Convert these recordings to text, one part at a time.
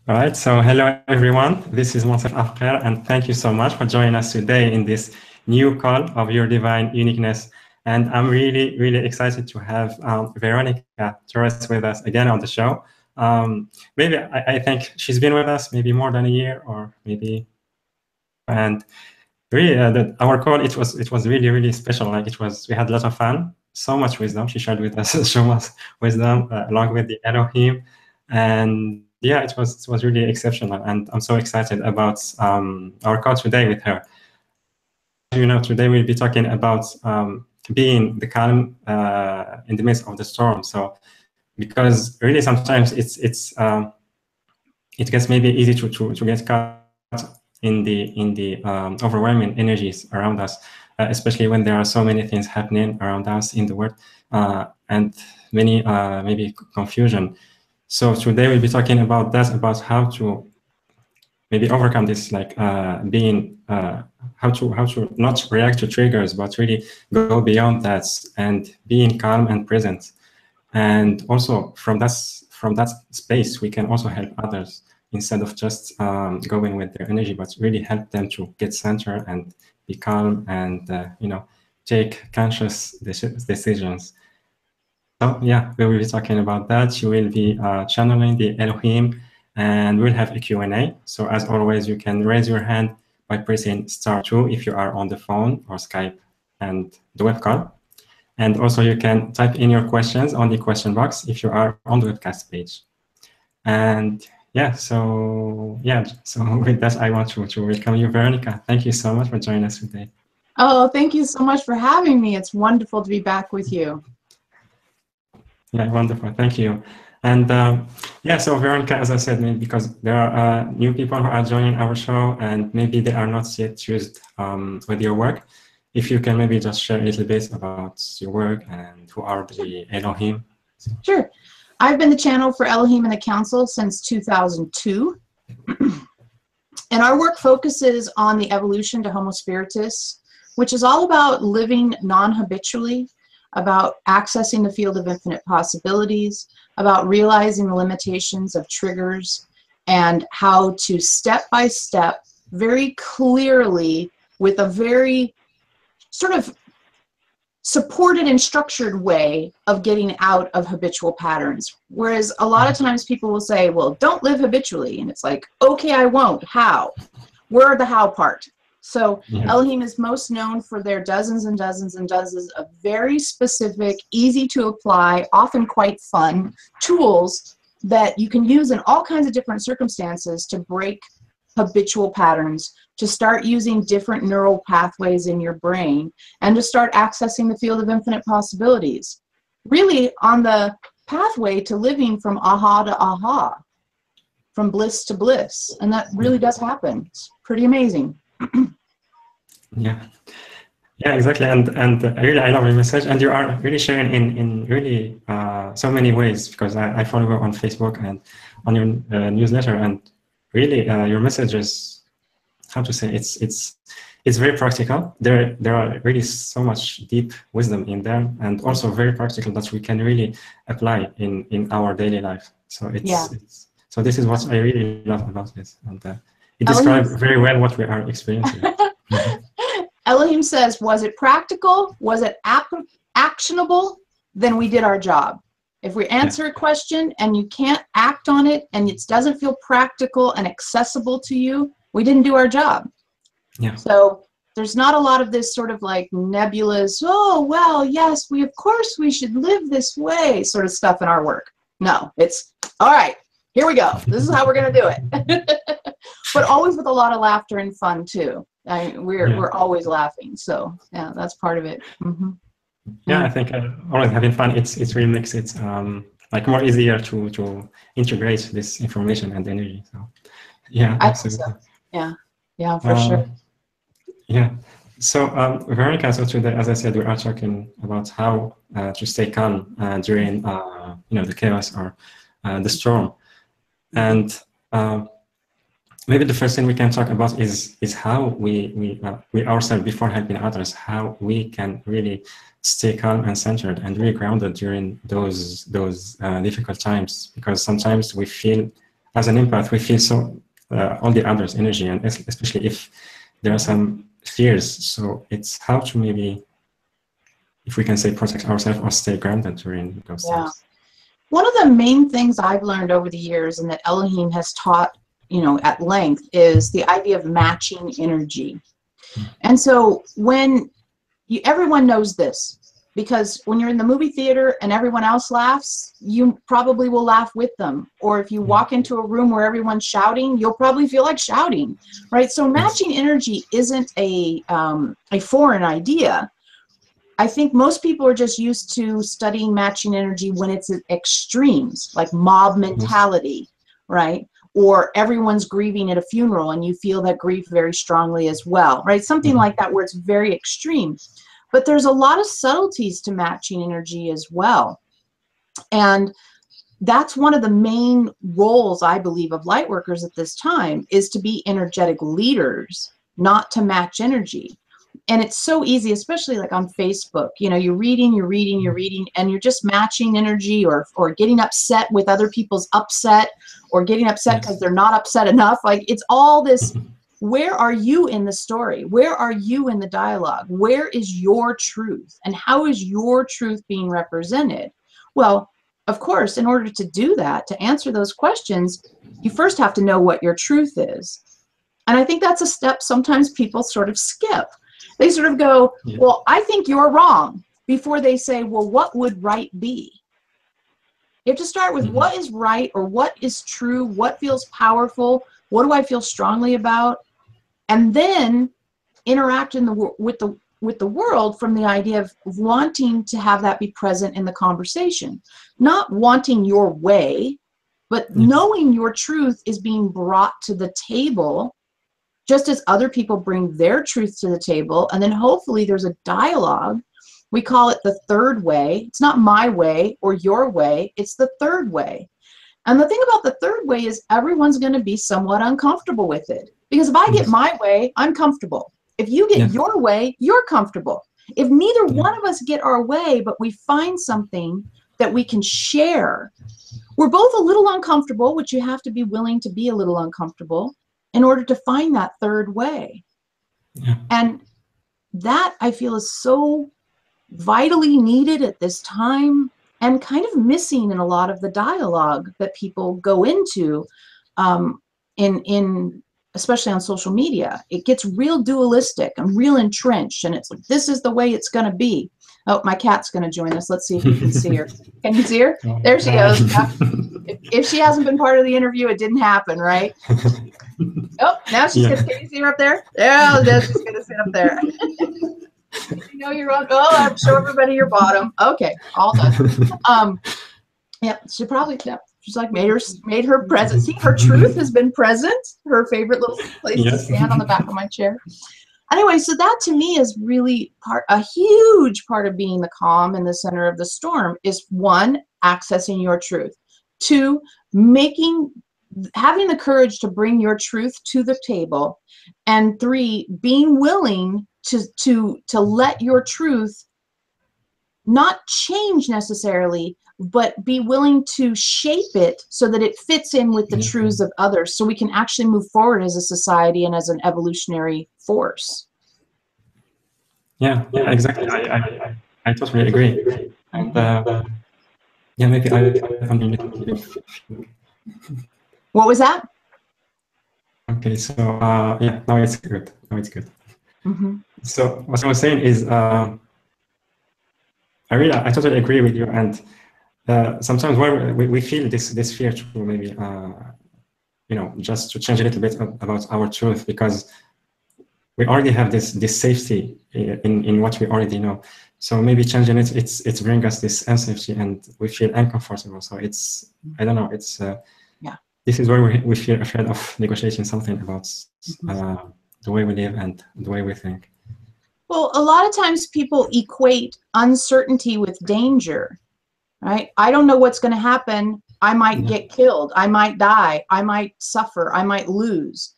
All right, so hello everyone. This is myself Afkar, and thank you so much for joining us today in this new call of your divine uniqueness. And I'm really excited to have Veronica Torres with us again on the show. Maybe I think she's been with us maybe more than a year, or maybe. And really, our call it was really special. Like we had a lot of fun, so much wisdom she shared with us, so much wisdom along with the Eloheim, and yeah, it was really exceptional, and I'm so excited about our call today with her. You know, today we'll be talking about being the calm in the midst of the storm. So, because really sometimes it gets maybe easy to get caught in the overwhelming energies around us, especially when there are so many things happening around us in the world and many maybe confusion. So today we'll be talking about that, about how to maybe overcome this, like being how to not react to triggers, but really go beyond that and being calm and present. And also from that space, we can also help others instead of just going with their energy, but really help them to get centered and be calm and you know, take conscious decisions. So yeah, we will be talking about that. You will be channeling the Elohim, and we'll have a Q&A. So as always, you can raise your hand by pressing *2 if you are on the phone or Skype and the web call. And also you can type in your questions on the question box if you are on the webcast page. And yeah, so with that, I want to welcome you, Veronica. Thank you so much for joining us today. Oh, thank you so much for having me. It's wonderful to be back with you. Yeah, wonderful. Thank you. And yeah, so Veronica, as I said, maybe because there are new people who are joining our show and maybe they are not yet used with your work. If you can maybe just share a little bit about your work and who are the Elohim. Sure. I've been the channel for Elohim in the Council since 2002. And our work focuses on the evolution to Homo spiritus, which is all about living non-habitually, about accessing the field of infinite possibilities, about realizing the limitations of triggers, and how to step by step, very clearly, with a very sort of supported and structured way of getting out of habitual patterns. Whereas a lot of times people will say, well, don't live habitually. And it's like, okay, I won't. How? Where the how part? So Elohim is most known for their dozens and dozens and dozens of very specific, easy to apply, often quite fun tools that you can use in all kinds of different circumstances to break habitual patterns, to start using different neural pathways in your brain, and to start accessing the field of infinite possibilities. Really on the pathway to living from aha to aha, from bliss to bliss. And that really does happen. It's pretty amazing. Yeah, exactly. And really, I love your message, and you are really sharing in really so many ways, because I follow you on Facebook and on your newsletter, and really your message is, how to say, it's very practical. There are really so much deep wisdom in there, and also very practical that we can really apply in our daily life. So so this is what I really love about this, and it describes very well what we are experiencing. Elohim says, was it practical? Was it actionable? Then we did our job. If we answer a question and you can't act on it and it doesn't feel practical and accessible to you, we didn't do our job. So there's not a lot of this sort of like nebulous, oh, well, yes, of course we should live this way sort of stuff in our work. No, it's, all right, here we go. This is how we're going to do it. But always with a lot of laughter and fun too. We're always laughing, so yeah, that's part of it. Yeah, I think always having fun. It really makes it like more easier to integrate this information and energy. So yeah, absolutely. I think so. Yeah, for sure. Yeah. So Veronica, so today, as I said, we are talking about how to stay calm during you know, the chaos or the storm, and maybe the first thing we can talk about is how we ourselves, before helping others, how we can really stay calm and centered and really grounded during those difficult times, because sometimes we feel as an empath, we feel so all the others' energy, and especially if there are some fears. So it's how to maybe, if we can say, protect ourselves or stay grounded during those times. One of the main things I've learned over the years, and that Elohim has taught, you know, at length, is the idea of matching energy. And so when everyone knows this, because when you're in the movie theater and everyone else laughs, you probably will laugh with them. Or if you walk into a room where everyone's shouting, you'll probably feel like shouting, right? So matching energy isn't a foreign idea. I think most people are just used to studying matching energy when it's at extremes, like mob mentality, right? Or everyone's grieving at a funeral and you feel that grief very strongly as well, right? Something like that where it's very extreme. But there's a lot of subtleties to matching energy as well. And that's one of the main roles, I believe, of light workers at this time, is to be energetic leaders, not to match energy. And it's so easy, especially like on Facebook, you know, you're reading, and you're just matching energy, or getting upset with other people's upset, or getting upset because they're not upset enough. Like, it's all this. Where are you in the story? Where are you in the dialogue? Where is your truth? And how is your truth being represented? Well, of course, in order to do that, to answer those questions, you first have to know what your truth is. And I think that's a step sometimes people sort of skip. They sort of go, well, I think you're wrong, before they say, well, what would right be? You have to start with what is right, or what is true, what feels powerful, what do I feel strongly about? And then interact with the world from the idea of wanting to have that be present in the conversation. Not wanting your way, but knowing your truth is being brought to the table, just as other people bring their truth to the table. And then hopefully there's a dialogue. We call it the third way. It's not my way or your way. It's the third way. And the thing about the third way is everyone's going to be somewhat uncomfortable with it. Because if I get my way, I'm comfortable. If you get your way, you're comfortable. If neither one of us get our way, but we find something that we can share, we're both a little uncomfortable, which you have to be willing to be a little uncomfortable in order to find that third way. And that, I feel, is so vitally needed at this time, and kind of missing in a lot of the dialogue that people go into, especially on social media. It gets real dualistic and real entrenched, and it's like, this is the way it's going to be. Oh, my cat's going to join us. Let's see if you can see her. Can you see her? There she goes. If she hasn't been part of the interview, it didn't happen, right? Oh, now she's going to, can you see her up there? Yeah, she's going to sit up there. You know you're on. Oh, I'm show everybody your bottom. Okay, all done. Yeah, she probably, she's like made her present. See, her truth has been present. Her favorite little place to stand on the back of my chair. Anyway, so that to me is really a huge part of being the calm in the center of the storm. Is 1, accessing your truth. 2, having the courage to bring your truth to the table. And 3, being willing to let your truth not change necessarily, but be willing to shape it so that it fits in with the truths of others, so we can actually move forward as a society and as an evolutionary force. Yeah, exactly. I totally agree. And yeah, maybe I'm a little bit. What was that? Okay, so yeah, now it's good. So what I was saying is, I totally agree with you. And sometimes when we feel this fear to maybe, just to change a little bit about our truth, because we already have this safety in what we already know. So maybe changing it's bring us this unsafety, and we feel uncomfortable. So it's, I don't know, it's this is where we feel afraid of negotiating something about the way we live and the way we think. Well, a lot of times people equate uncertainty with danger, right? I don't know what's going to happen. I might get killed. I might die. I might suffer. I might lose.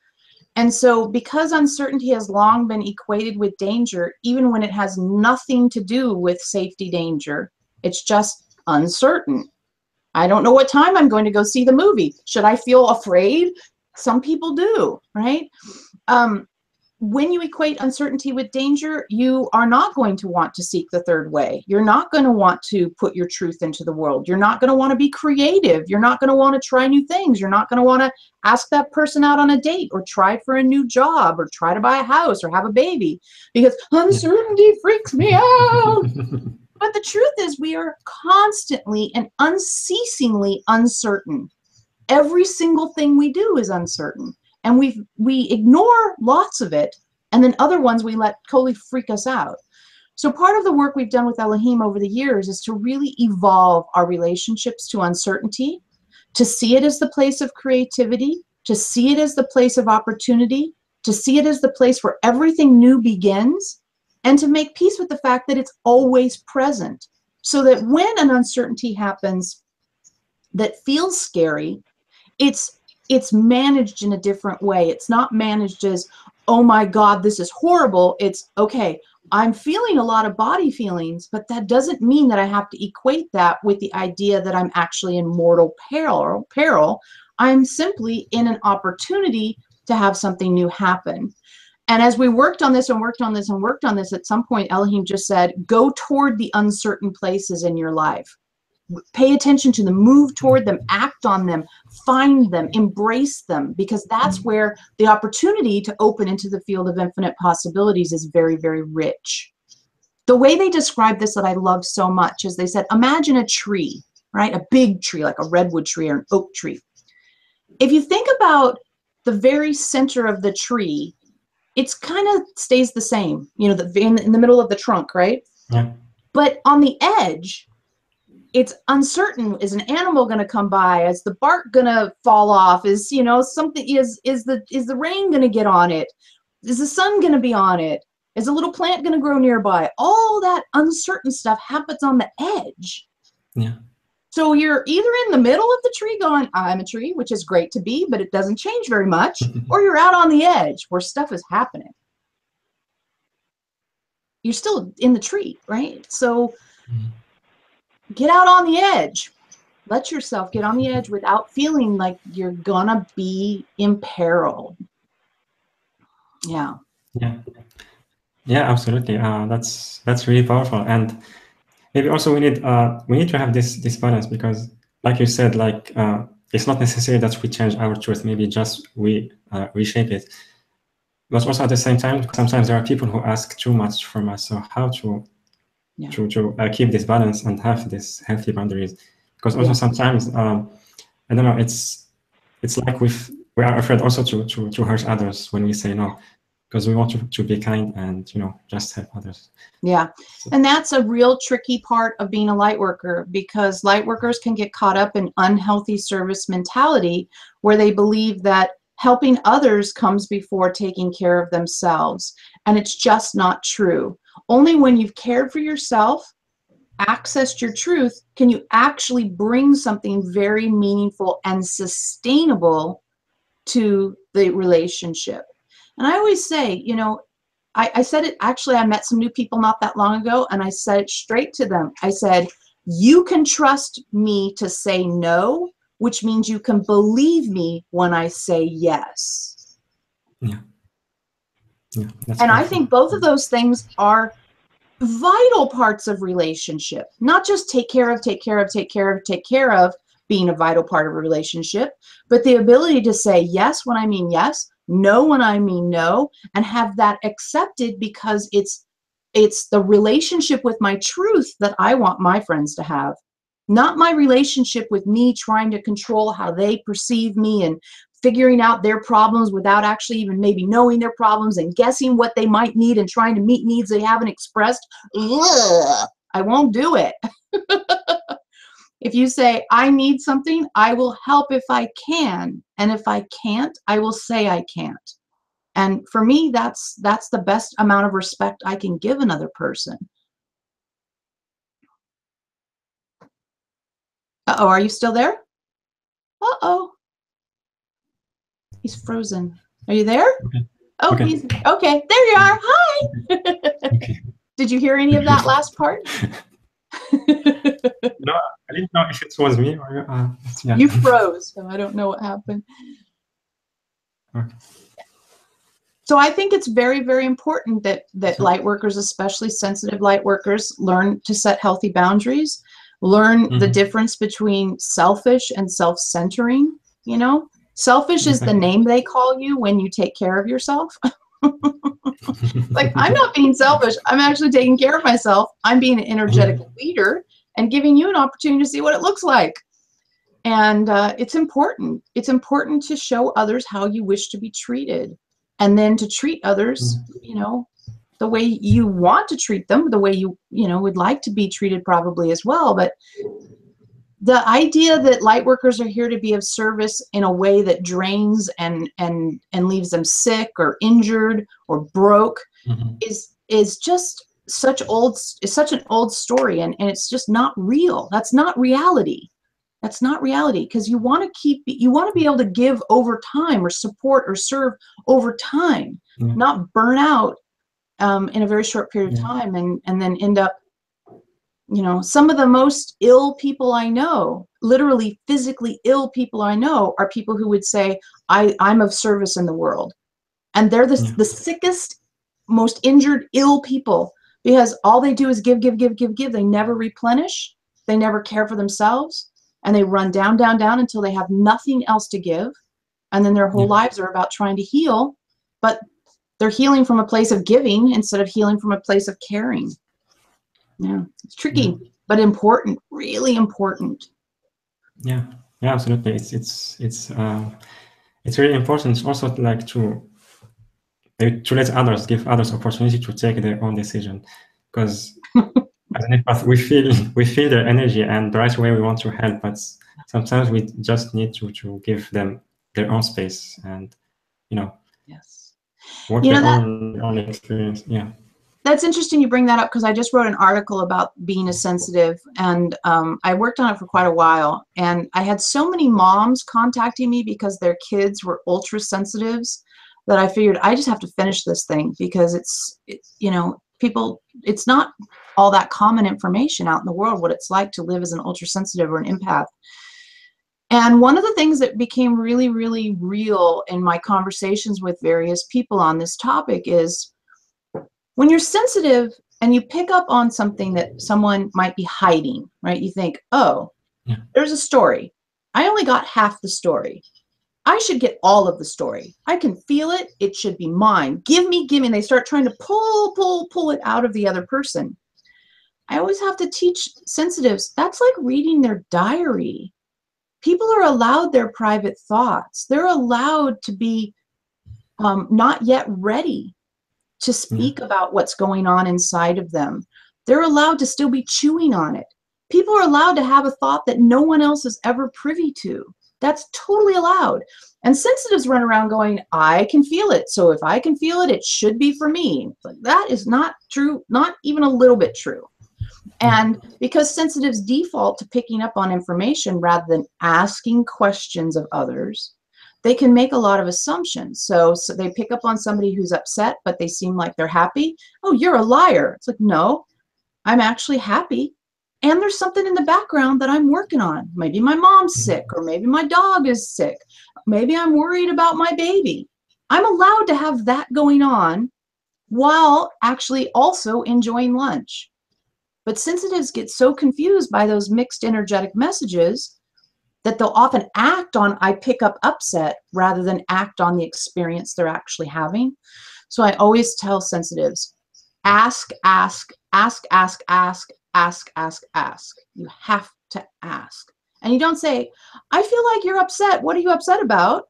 And so because uncertainty has long been equated with danger, even when it has nothing to do with safety danger, it's just uncertain. I don't know what time I'm going to go see the movie. Should I feel afraid? Some people do, right? When you equate uncertainty with danger, you are not going to want to seek the third way. You're not going to want to put your truth into the world. You're not going to want to be creative. You're not going to want to try new things. You're not going to want to ask that person out on a date or try for a new job or try to buy a house or have a baby because uncertainty freaks me out. But the truth is we are constantly and unceasingly uncertain. Every single thing we do is uncertain. And we ignore lots of it, and then other ones we let totally freak us out. So part of the work we've done with Eloheim over the years is to really evolve our relationships to uncertainty, to see it as the place of creativity, to see it as the place of opportunity, to see it as the place where everything new begins, and to make peace with the fact that it's always present. So that when an uncertainty happens that feels scary, it's managed in a different way. It's not managed as, oh my God, this is horrible. It's, okay, I'm feeling a lot of body feelings, but that doesn't mean that I have to equate that with the idea that I'm actually in mortal peril. I'm simply in an opportunity to have something new happen. And as we worked on this and worked on this and worked on this, at some point, Eloheim just said, go toward the uncertain places in your life. Pay attention to them, move toward them, act on them, find them, embrace them, because that's where the opportunity to open into the field of infinite possibilities is very, very rich. The way they described this that I love so much is they said, imagine a tree, right? A big tree, like a redwood tree or an oak tree. If you think about the very center of the tree, it's kind of stays the same, you know, in the middle of the trunk, right? Yeah. But on the edge, it's uncertain. Is an animal going to come by? Is the bark going to fall off? Is, you know, something, is the rain going to get on it? Is the sun going to be on it? Is a little plant going to grow nearby? All that uncertain stuff happens on the edge. Yeah. So you're either in the middle of the tree going, I'm a tree, which is great to be, but it doesn't change very much, or you're out on the edge where stuff is happening. You're still in the tree, right? So get out on the edge. Let yourself get on the edge without feeling like you're gonna be in peril. Yeah. Yeah. Yeah, absolutely. That's really powerful. And maybe also we need to have this balance, because like you said, like it's not necessary that we change our truth, maybe just we reshape it. But also at the same time, sometimes there are people who ask too much from us. So how to keep this balance and have this healthy boundaries? Because also sometimes I don't know, it's like we are afraid also to hurt others when we say no, because we want to be kind and, you know, just help others. Yeah, and that's a real tricky part of being a light worker, because light workers can get caught up in unhealthy service mentality where they believe that helping others comes before taking care of themselves. And it's just not true. Only when you've cared for yourself, accessed your truth, can you actually bring something very meaningful and sustainable to the relationship. And I always say, you know, I said it, actually, I met some new people not that long ago, and I said it straight to them. I said, you can trust me to say no, which means you can believe me when I say yes. Yeah. Yeah, and I think both of those things are vital parts of relationship, not just take care of being a vital part of a relationship, but the ability to say yes when I mean yes, no when I mean no, and have that accepted because it's the relationship with my truth that I want my friends to have, not my relationship with me trying to control how they perceive me and figuring out their problems without actually even maybe knowing their problems and guessing what they might need and trying to meet needs they haven't expressed. Ugh, I won't do it. If you say, I need something, I will help if I can. And if I can't, I will say I can't. And for me, that's the best amount of respect I can give another person. Uh-oh, are you still there? Uh-oh. He's frozen. Are you there? Okay. Oh, okay. Okay, there you are. Hi. Okay. Did you hear any of that last part? No, I didn't know if it was me or yeah. You froze, so I don't know what happened. Okay. So I think it's very, very important that light workers, especially sensitive light workers, learn to set healthy boundaries, learn the difference between selfish and self-centering. You know, selfish is the name they call you when you take care of yourself. Like, I'm not being selfish. I'm actually taking care of myself. I'm being an energetic leader and giving you an opportunity to see what it looks like. And it's important. It's important to show others how you wish to be treated, and then to treat others, you know, the way you want to treat them, the way you know, would like to be treated probably as well. But the idea that light workers are here to be of service in a way that drains and leaves them sick or injured or broke is just such an old story, and it's just not real. That's not reality. That's not reality, because you want to be able to give over time, or support or serve over time, not burn out in a very short period of time and then end up, you know, some of the most ill people I know, literally physically ill people I know, are people who would say, I'm of service in the world. And they're the sickest, most injured, ill people, because all they do is give, give, give, give, give. They never replenish. They never care for themselves. And they run down, down, down until they have nothing else to give. And then their whole lives are about trying to heal, but they're healing from a place of giving instead of healing from a place of caring. Yeah, it's tricky, but important, really important. Yeah, absolutely. It's really important also like to let others, give others opportunity to take their own decision, because as an empath, we feel their energy, and right away we want to help, but sometimes we just need to give them their own space, and you know, work their own experience. Yeah. That's interesting you bring that up, because I just wrote an article about being a sensitive, and I worked on it for quite a while, and I had so many moms contacting me because their kids were ultra sensitives that I figured I just have to finish this thing, because it's you know, people, it's not all that common information out in the world what it's like to live as an ultra sensitive or an empath. And one of the things that became really, really real in my conversations with various people on this topic is, when you're sensitive and you pick up on something that someone might be hiding, right? You think, oh, there's a story. I only got half the story. I should get all of the story. I can feel it. It should be mine. Give me, give me. And they start trying to pull it out of the other person. I always have to teach sensitives, that's like reading their diary. People are allowed their private thoughts. They're allowed to be not yet ready to speak about what's going on inside of them. They're allowed to still be chewing on it. People are allowed to have a thought that no one else is ever privy to. That's totally allowed. And sensitives run around going, I can feel it. So if I can feel it, it should be for me. But that is not true, not even a little bit true. And because sensitives default to picking up on information rather than asking questions of others, they can make a lot of assumptions. So they pick up on somebody who's upset, but they seem like they're happy. Oh, you're a liar. It's like, no, I'm actually happy. And there's something in the background that I'm working on. Maybe my mom's sick, or maybe my dog is sick. Maybe I'm worried about my baby. I'm allowed to have that going on while actually also enjoying lunch. But sensitives get so confused by those mixed energetic messages that they'll often act on, I pick up upset, rather than act on the experience they're actually having. So I always tell sensitives, ask, ask, ask, ask, ask, ask, ask, ask. You have to ask. And you don't say, I feel like you're upset. What are you upset about?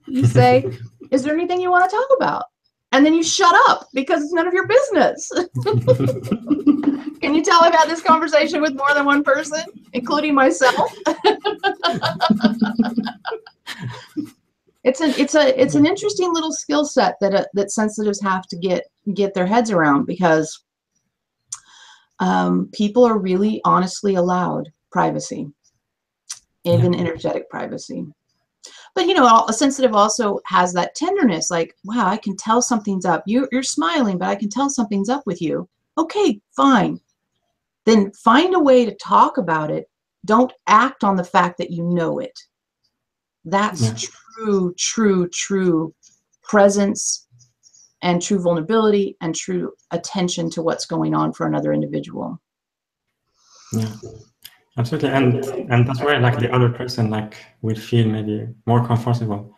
You say, is there anything you want to talk about? And then you shut up, because it's none of your business. Can you tell I've had this conversation with more than one person, including myself? It's an interesting little skill set that sensitives have to get their heads around, because people are really honestly allowed privacy, even energetic privacy. But you know, a sensitive also has that tenderness, like, wow, I can tell something's up. You're smiling, but I can tell something's up with you. Okay, fine. then find a way to talk about it. Don't act on the fact that you know it. That's true presence and true vulnerability and true attention to what's going on for another individual. Yeah, absolutely. And that's where like the other person like will feel maybe more comfortable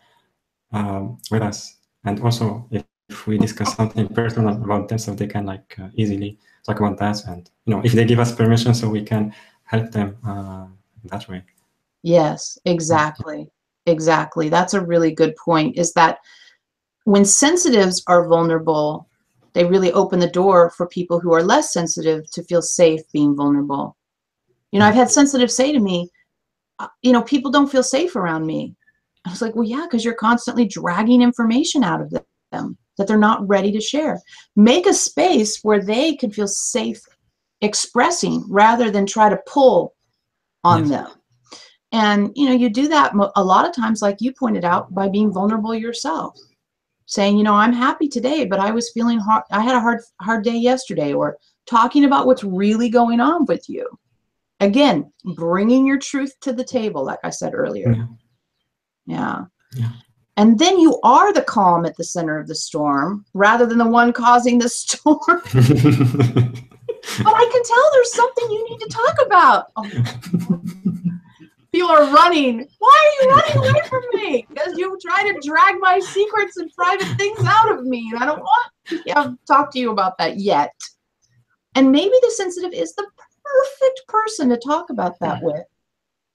with us. And also if we discuss something personal about themselves, they can like easily talk about that. And, you know, if they give us permission, so we can help them that way. Yes, exactly. Exactly. That's a really good point, is that when sensitives are vulnerable, they really open the door for people who are less sensitive to feel safe being vulnerable. You know, I've had sensitives say to me, you know, people don't feel safe around me. I was like, well, yeah, because you're constantly dragging information out of them that they're not ready to share. Make a space where they can feel safe expressing rather than try to pull on them. And, you know, you do that a lot of times, like you pointed out, by being vulnerable yourself. Saying, you know, I'm happy today, but I was feeling hard. I had a hard day yesterday, or talking about what's really going on with you. Again, bringing your truth to the table, like I said earlier. Yeah. And then you are the calm at the center of the storm rather than the one causing the storm. But I can tell there's something you need to talk about. Oh. People are running. Why are you running away from me? Because you try to drag my secrets and private things out of me. And I don't want to talk to you about that yet. And maybe the sensitive is the perfect person to talk about that with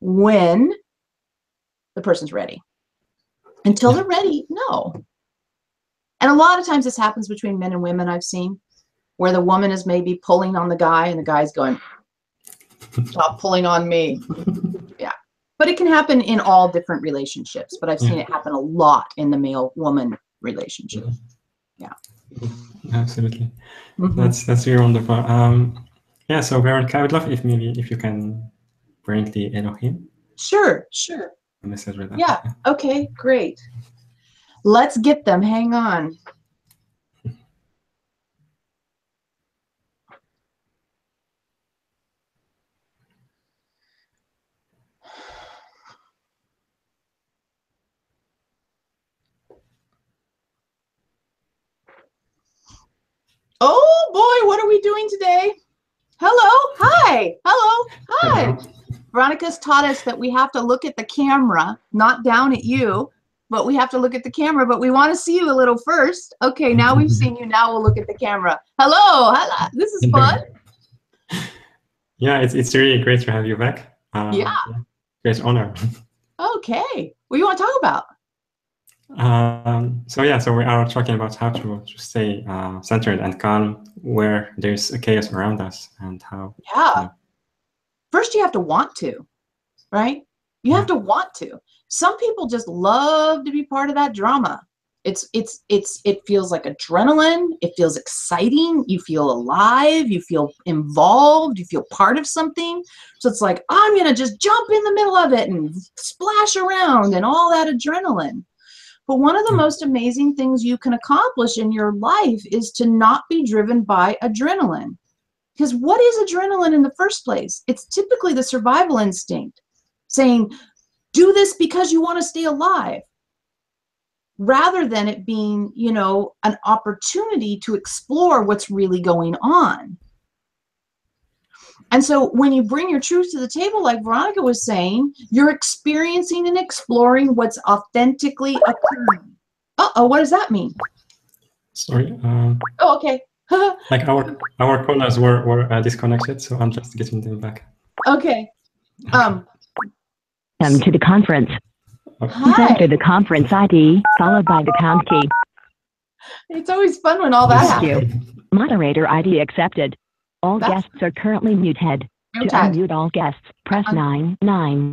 when the person's ready. Until they're ready, no. And a lot of times this happens between men and women, I've seen, where the woman is maybe pulling on the guy and the guy's going, stop pulling on me. Yeah. But it can happen in all different relationships, but I've seen it happen a lot in the male-woman relationship. Yeah. Absolutely. That's really wonderful. Yeah, so Veronica, I would love if you can bring the Eloheim. Sure. Message with that. Yeah, okay, great. Let's get them, hang on. Oh boy, what are we doing today? Hello, hi, hello, hi. Hello. Veronica's taught us that we have to look at the camera, not down at you, but we have to look at the camera, but we want to see you a little first. Okay, now we've seen you, now we'll look at the camera. Hello, this is fun. Yeah, it's really great to have you back. Yeah. Great honor. Okay, what do you want to talk about? So we are talking about how to stay centered and calm where there's a chaos around us, and how. Yeah. First, you have to want to, right? You have to want to. Some people just love to be part of that drama. It feels like adrenaline. It feels exciting. You feel alive. You feel involved. You feel part of something. So it's like, I'm gonna just jump in the middle of it and splash around and all that adrenaline. But one of the most amazing things you can accomplish in your life is to not be driven by adrenaline. Because what is adrenaline in the first place? It's typically the survival instinct saying, do this because you want to stay alive, rather than it being, you know, an opportunity to explore what's really going on. And so when you bring your truth to the table, like Veronica was saying, you're experiencing and exploring what's authentically occurring. Uh-oh, what does that mean? Sorry. Oh, okay. Like our callers were disconnected, so I'm just getting them back. Okay. Welcome to the conference. Hi. Enter the conference ID followed by the pound key. It's always fun when all that happens. Moderator ID accepted. All guests are currently muted. To unmute all guests, press 9.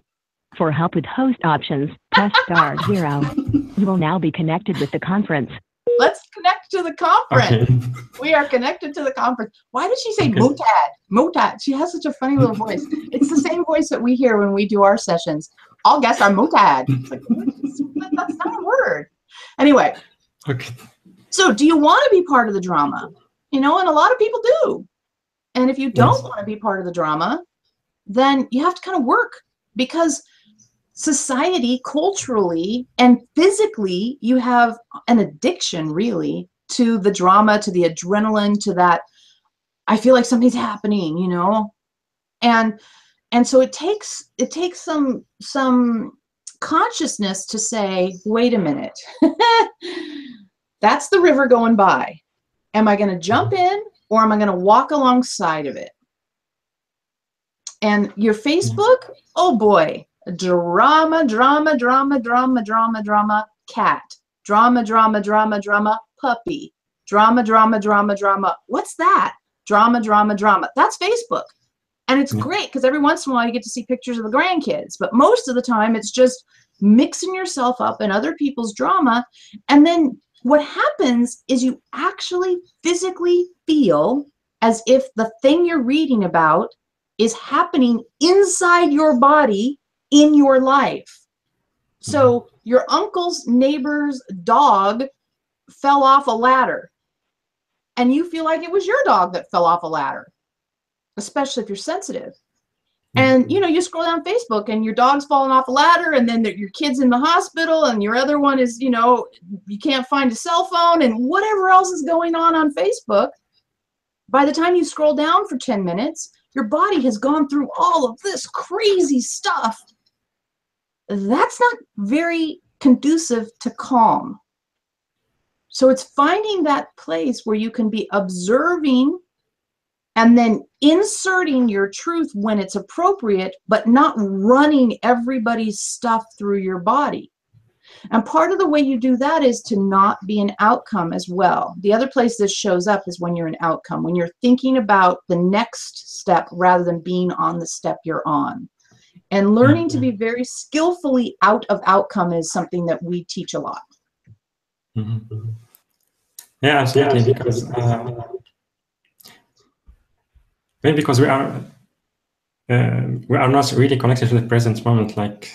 For help with host options, press *0. You will now be connected with the conference. Let's connect to the conference. Okay. We are connected to the conference. Why did she say mutad? Mutad. She has such a funny little voice. It's the same voice that we hear when we do our sessions. All guests are mutad. Like, that's not a word. Anyway. Okay. So do you want to be part of the drama? You know, and a lot of people do. And if you don't want to be part of the drama, then you have to kind of work, because society, culturally and physically, you have an addiction really to the drama, to the adrenaline, to that I feel like something's happening, you know. And so it takes some consciousness to say, wait a minute, that's the river going by. Am I going to jump in, or am I going to walk alongside of it? And your Facebook, oh boy, drama, drama, drama, drama, drama, drama, cat, drama, drama, drama, drama, puppy, drama, drama, drama, drama. What's that? Drama, drama, drama. That's Facebook. And it's great because every once in a while you get to see pictures of the grandkids, but most of the time it's just mixing yourself up in other people's drama. And then what happens is you actually physically feel as if the thing you're reading about is happening inside your body in your life. So your uncle's neighbor's dog fell off a ladder, and you feel like it was your dog that fell off a ladder, especially if you're sensitive. And you know, you scroll down Facebook and your dog's falling off a ladder, and then your kid's in the hospital, and your other one is, you know, you can't find a cell phone, and whatever else is going on Facebook. By the time you scroll down for 10 minutes, your body has gone through all of this crazy stuff. That's not very conducive to calm. So it's finding that place where you can be observing and then inserting your truth when it's appropriate, but not running everybody's stuff through your body. And part of the way you do that is to not be an outcome as well. The other place this shows up is when you're an outcome, when you're thinking about the next step rather than being on the step you're on. And learning to be very skillfully out of outcome is something that we teach a lot. Yeah, absolutely, because maybe because we are not really connected to the present moment. Like,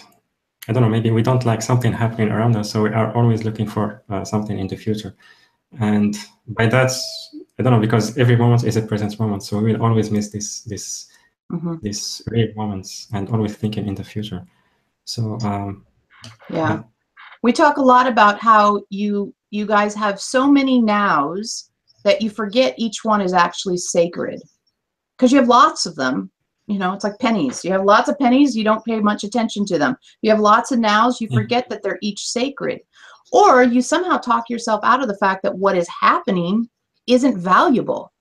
I don't know, maybe we don't like something happening around us, so we are always looking for something in the future. And by that, I don't know, because every moment is a present moment, so we will always miss these real moments and always thinking in the future. So yeah, we talk a lot about how you guys have so many nows that you forget each one is actually sacred, because you have lots of them. You know, it's like pennies. You have lots of pennies, you don't pay much attention to them. You have lots of nows, you forget that they're each sacred. Or you somehow talk yourself out of the fact that what is happening isn't valuable.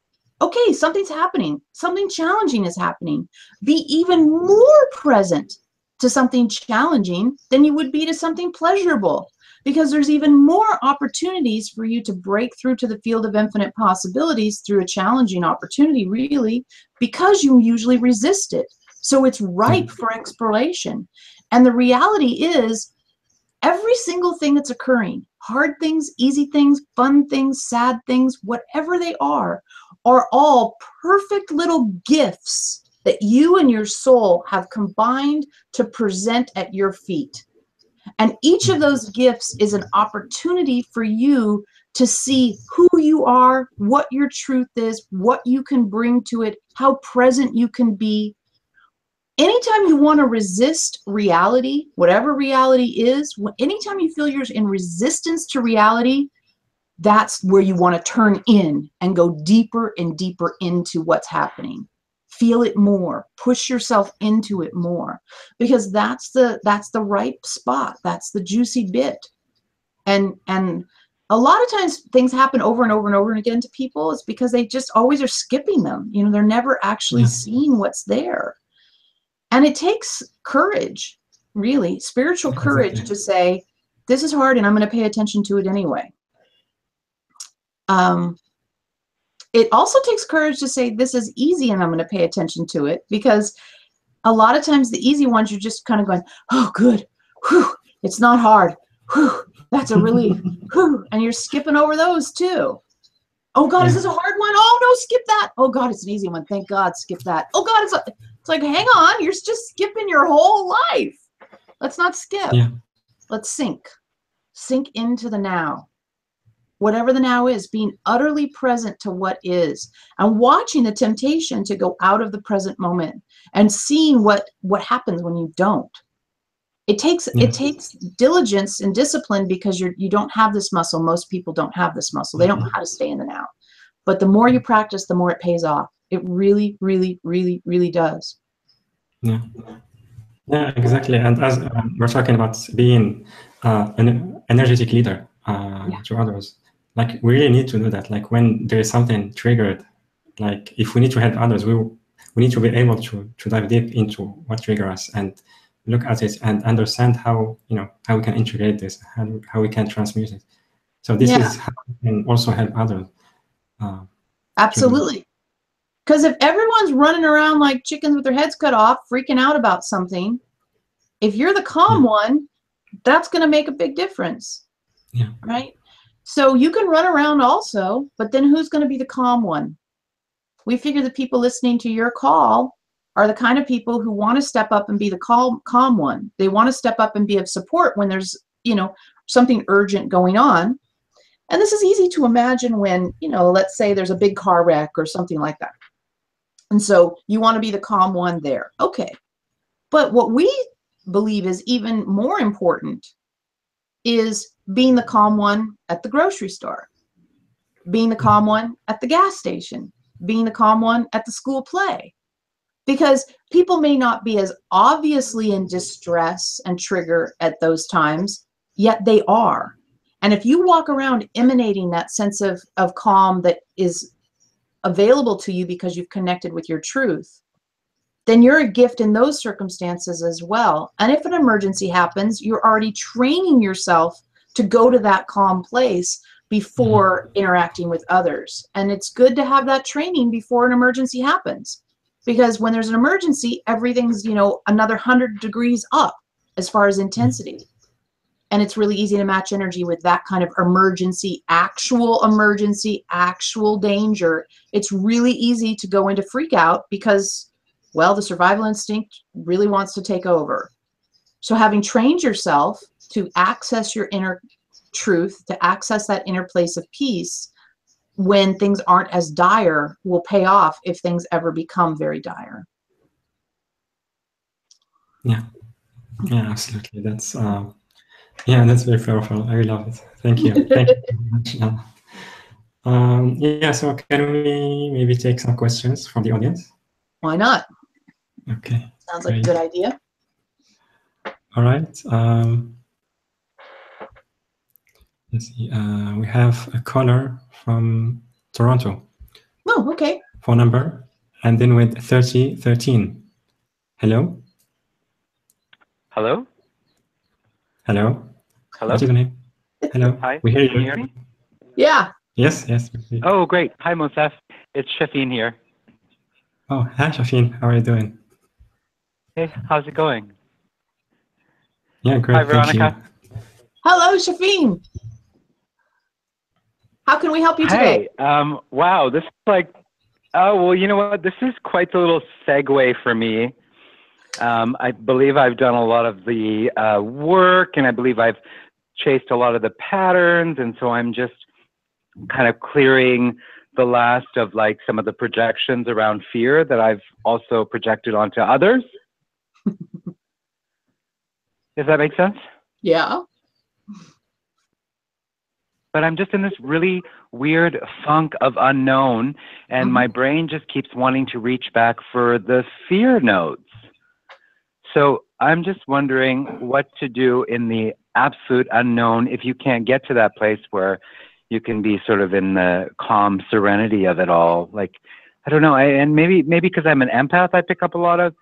Okay, something's happening. Something challenging is happening. Be even more present to something challenging than you would be to something pleasurable, because there's even more opportunities for you to break through to the field of infinite possibilities through a challenging opportunity, really, because you usually resist it. So it's ripe for exploration. And the reality is, every single thing that's occurring, hard things, easy things, fun things, sad things, whatever they are all perfect little gifts that you and your soul have combined to present at your feet. And each of those gifts is an opportunity for you to see who you are, what your truth is, what you can bring to it, how present you can be. Anytime you want to resist reality, whatever reality is, anytime you feel you're in resistance to reality, that's where you want to turn in and go deeper and deeper into what's happening. Feel it more, push yourself into it more, because that's the ripe spot, that's the juicy bit. And a lot of times things happen over and over and over again to people. It's because they just always are skipping them. You know, they're never actually seeing what's there. And it takes courage, really, spiritual courage to say, this is hard and I'm going to pay attention to it anyway. It also takes courage to say, this is easy and I'm going to pay attention to it, because a lot of times the easy ones, you're just kind of going, oh, good. Whew, it's not hard. Whew, that's a relief. Whew, and you're skipping over those too. Oh, God, is this a hard one? Oh, no, skip that. Oh, God, it's an easy one. Thank God, skip that. Oh, God, it's like, hang on. You're just skipping your whole life. Let's not skip. Let's sink. Sink into the now. whatever the now is, being utterly present to what is, and watching the temptation to go out of the present moment and seeing what happens when you don't. It takes diligence and discipline, because you don't have this muscle. Most people don't have this muscle. They don't know how to stay in the now. But the more you practice, the more it pays off. It really, really, really, really does. Yeah. Yeah, exactly. And as we're talking about being an energetic leader to others, like we really need to do that. Like when there is something triggered, like if we need to help others, we need to be able to dive deep into what triggers us and look at it and understand how how we can integrate this, how we can transmute it. So this is how we can also help others. Absolutely. Because if everyone's running around like chickens with their heads cut off, freaking out about something, if you're the calm one, that's going to make a big difference. Yeah. Right? So you can run around also, but then who's going to be the calm one? We figure the people listening to your call are the kind of people who want to step up and be the calm one. They want to step up and be of support when there's, something urgent going on. And this is easy to imagine when, let's say there's a big car wreck or something like that. And so you want to be the calm one there. Okay. But what we believe is even more important is being the calm one at the grocery store, being the calm one at the gas station, being the calm one at the school play. Because people may not be as obviously in distress and trigger at those times, yet they are. And if you walk around emanating that sense of calm that is available to you because you've connected with your truth, then you're a gift in those circumstances as well. And if an emergency happens, you're already training yourself to go to that calm place before interacting with others. And it's good to have that training before an emergency happens. Because when there's an emergency, everything's, another 100 degrees up as far as intensity. And it's really easy to match energy with that kind of emergency, actual danger. It's really easy to go into freak out because, well, the survival instinct really wants to take over. So having trained yourself to access your inner truth, to access that inner place of peace when things aren't as dire, will pay off if things ever become very dire. Yeah, absolutely. That's that's very powerful. I love it. Thank you. Thank you very much. So can we maybe take some questions from the audience? Why not? Okay. Sounds like a good idea. All right. Let's see. We have a caller from Toronto. Oh, okay. Phone number, and then with 3013. Hello? Hello? Hello? Hello? What is your name? Hello? Hi. We hear you. Can you hear me? Yeah. Yes. Oh, great. Hi, Mosef. It's Shafin here. Oh, hi, Shafin. How are you doing? Hey, how's it going? Yeah, great. Hi, Veronica. Thank you. Hello, Shafin. How can we help you today? Hey, wow, this is like, oh, well, you know what? This is quite a little segue for me. I believe I've done a lot of the work, and I believe I've chased a lot of the patterns, and so I'm just kind of clearing the last of like some of the projections around fear that I've also projected onto others. Does that make sense? Yeah. But I'm just in this really weird funk of unknown, and my brain just keeps wanting to reach back for the fear notes. So I'm just wondering what to do in the absolute unknown if you can't get to that place where you can be sort of in the calm serenity of it all. Like, I don't know, and maybe because I'm an empath, I pick up a lot of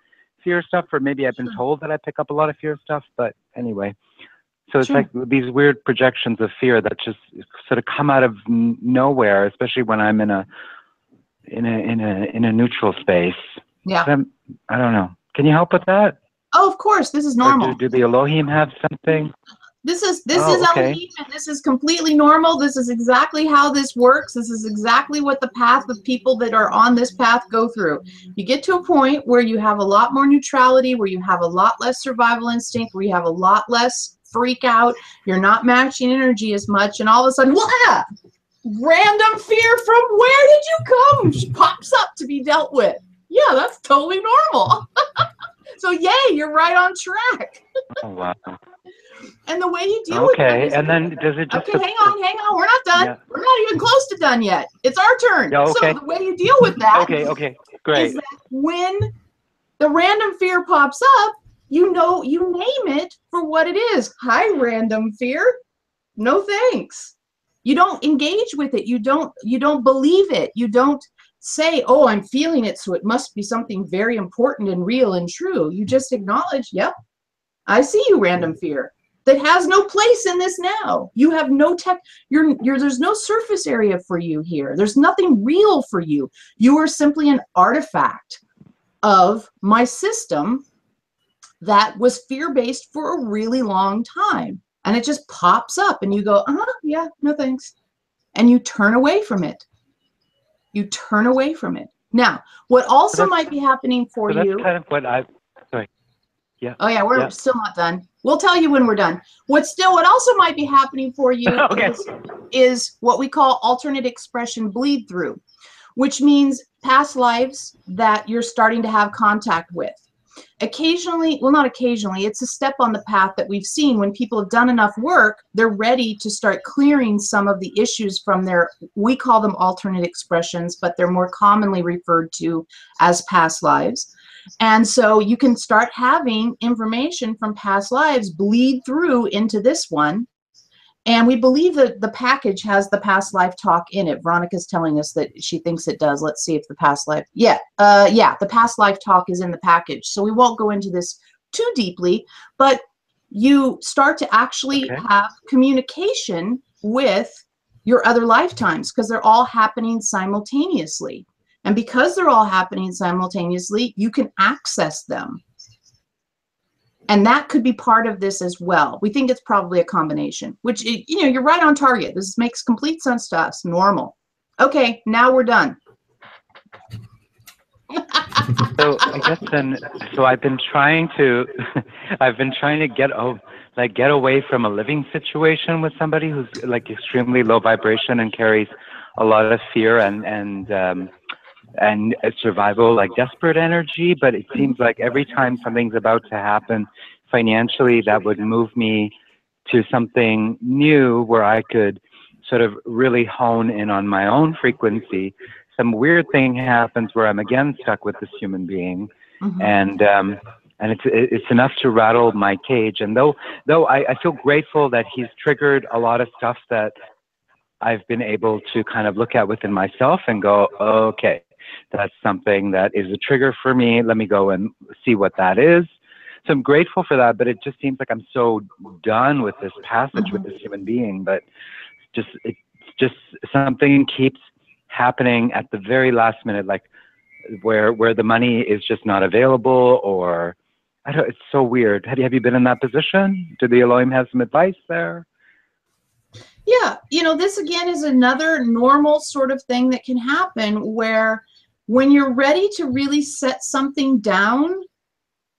fear stuff, or maybe I've been told that I pick up a lot of fear stuff, but anyway. So it's like these weird projections of fear that just sort of come out of nowhere, especially when I'm in a neutral space. Yeah. I don't know. Can you help with that? Oh, of course. This is normal. Do the Elohim have something? This is Elohim, and this is completely normal. This is exactly how this works. This is exactly what the path of people that are on this path go through. You get to a point where you have a lot more neutrality, where you have a lot less survival instinct, where you have a lot less freak out. You're not matching energy as much. And all of a sudden, blah, random fear from where did you come? Just pops up to be dealt with. Yeah, that's totally normal. So yay, you're right on track. Oh, wow. And the way you deal with that is, and then does it just... okay, hang on. We're not done. Yeah. We're not even close to done yet. It's our turn. Yeah, okay. So the way you deal with that Okay, great. is that when the random fear pops up, you name it for what it is. Hi, random fear. No thanks. You don't engage with it. You don't believe it. You don't say, oh, I'm feeling it, so it must be something very important and real and true. You just acknowledge, yep, I see you, random fear. That has no place in this now. You have no there's no surface area for you here. There's nothing real for you. You are simply an artifact of my system that was fear-based for a really long time. And it just pops up and you go, yeah, no thanks. And you turn away from it. You turn away from it. Now, what also might be happening for you. That's kind of what sorry. Yeah. Oh yeah, we're still not done. We'll tell you when we're done. What also might be happening for you okay. is what we call alternate expression bleed through, which means past lives that you're starting to have contact with. Occasionally, well, not occasionally, it's a step on the path that we've seen when people have done enough work, they're ready to start clearing some of the issues from we call them alternate expressions, but they're more commonly referred to as past lives. And so you can start having information from past lives bleed through into this one. And we believe that the package has the past life talk in it. Veronica's telling us that she thinks it does. Let's see if the past life, the past life talk is in the package. So we won't go into this too deeply, but you start to actually have communication with your other lifetimes because they're all happening simultaneously. And because they're all happening simultaneously, you can access them. And that could be part of this as well. We think it's probably a combination, which, you're right on target. This makes complete sense to us. Normal. Okay, now we're done. So I guess then, I've been trying to, get away from a living situation with somebody who's like extremely low vibration and carries a lot of fear and survival, like desperate energy. But it seems like every time something's about to happen financially, that would move me to something new where I could sort of really hone in on my own frequency. Some weird thing happens where I'm again stuck with this human being, and it's enough to rattle my cage. And though I feel grateful that he's triggered a lot of stuff that I've been able to kind of look at within myself and go, okay, that's something that is a trigger for me. Let me go and see what that is. So I'm grateful for that, but it just seems like I'm so done with this passage with this human being. But it's just something keeps happening at the very last minute, like where the money is just not available, or it's so weird. Have you been in that position? Did the Eloheim have some advice there? Yeah, this again is another normal sort of thing that can happen where when you're ready to really set something down,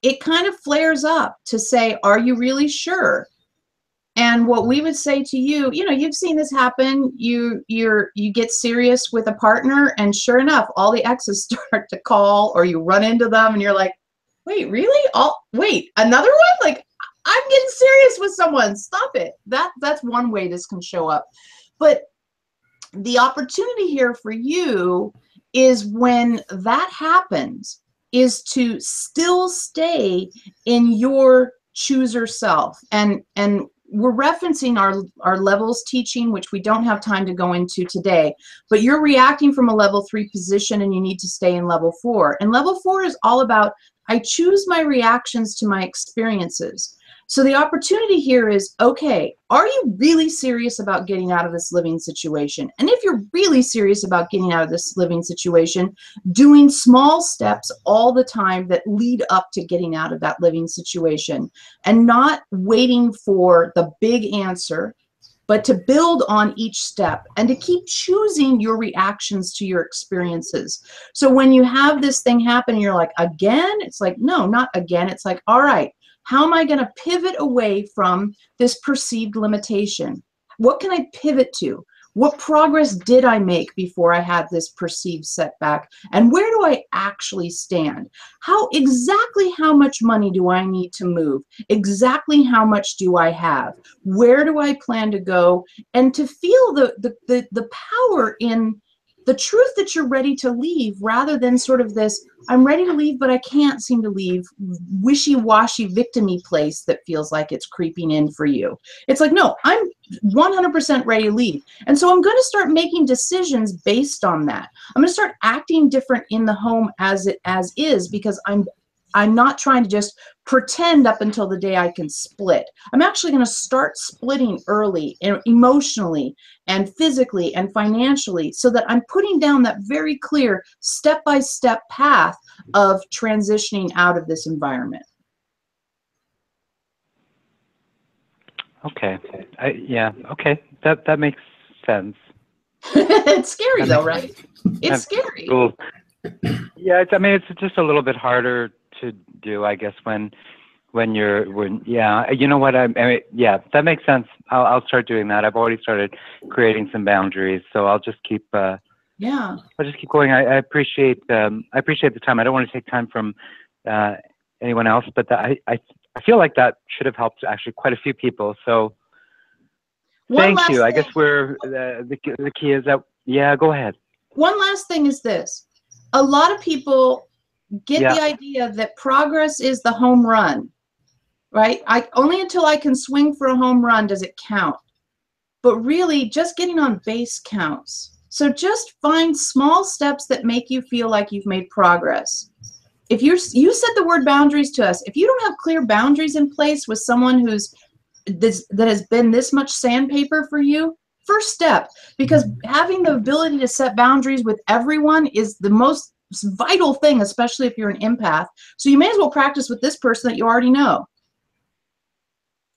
it kind of flares up to say, are you really sure? And what we would say to you, you've seen this happen. You get serious with a partner, and sure enough, all the exes start to call, or you run into them and you're like, wait, really? Wait, another one? Like, I'm getting serious with someone. Stop it. That's one way this can show up. But the opportunity here for you is when that happens is to still stay in your chooser self. And we're referencing our levels teaching, which we don't have time to go into today, but you're reacting from a level 3 position and you need to stay in level 4. And level 4 is all about, I choose my reactions to my experiences. So the opportunity here is, okay, are you really serious about getting out of this living situation? And if you're really serious about getting out of this living situation, doing small steps all the time that lead up to getting out of that living situation, and not waiting for the big answer, but to build on each step and to keep choosing your reactions to your experiences. So when you have this thing happen, you're like, again? It's like, no, not again. It's like, all right, How am I going to pivot away from this perceived limitation? What can I pivot to? What progress did I make before I had this perceived setback? And where do I actually stand? Exactly how much money do I need to move? Exactly how much do I have? Where do I plan to go? And to feel the power in the truth that you're ready to leave, rather than sort of this, I'm ready to leave, but I can't seem to leave, wishy-washy victim-y place that feels like it's creeping in for you. It's like, no, I'm 100% ready to leave. And so I'm going to start making decisions based on that. I'm going to start acting different in the home as is, because I'm not trying to just pretend up until the day I can split. I'm actually going to start splitting early, emotionally and physically and financially, so that I'm putting down that very clear step-by-step path of transitioning out of this environment. Okay. Yeah. Okay. That makes sense. It's scary though, right? It's scary. Cool. Yeah. I mean, it's just a little bit harder to do, I guess, when yeah. You know what? I mean, yeah. That makes sense. I'll start doing that. I've already started creating some boundaries, so I'll just keep. Yeah. I'll just keep going. I appreciate the time. I don't want to take time from anyone else, but I feel like that should have helped actually quite a few people. So thank you. I guess the key is that, yeah, go ahead. One last thing is this. A lot of people get the idea that progress is the home run, right? Only until I can swing for a home run does it count. But really, just getting on base counts. So just find small steps that make you feel like you've made progress. If you said the word boundaries to us, if you don't have clear boundaries in place with someone that has been this much sandpaper for you, first step, because having the ability to set boundaries with everyone is the most vital thing, especially if you're an empath. So you may as well practice with this person that you already know.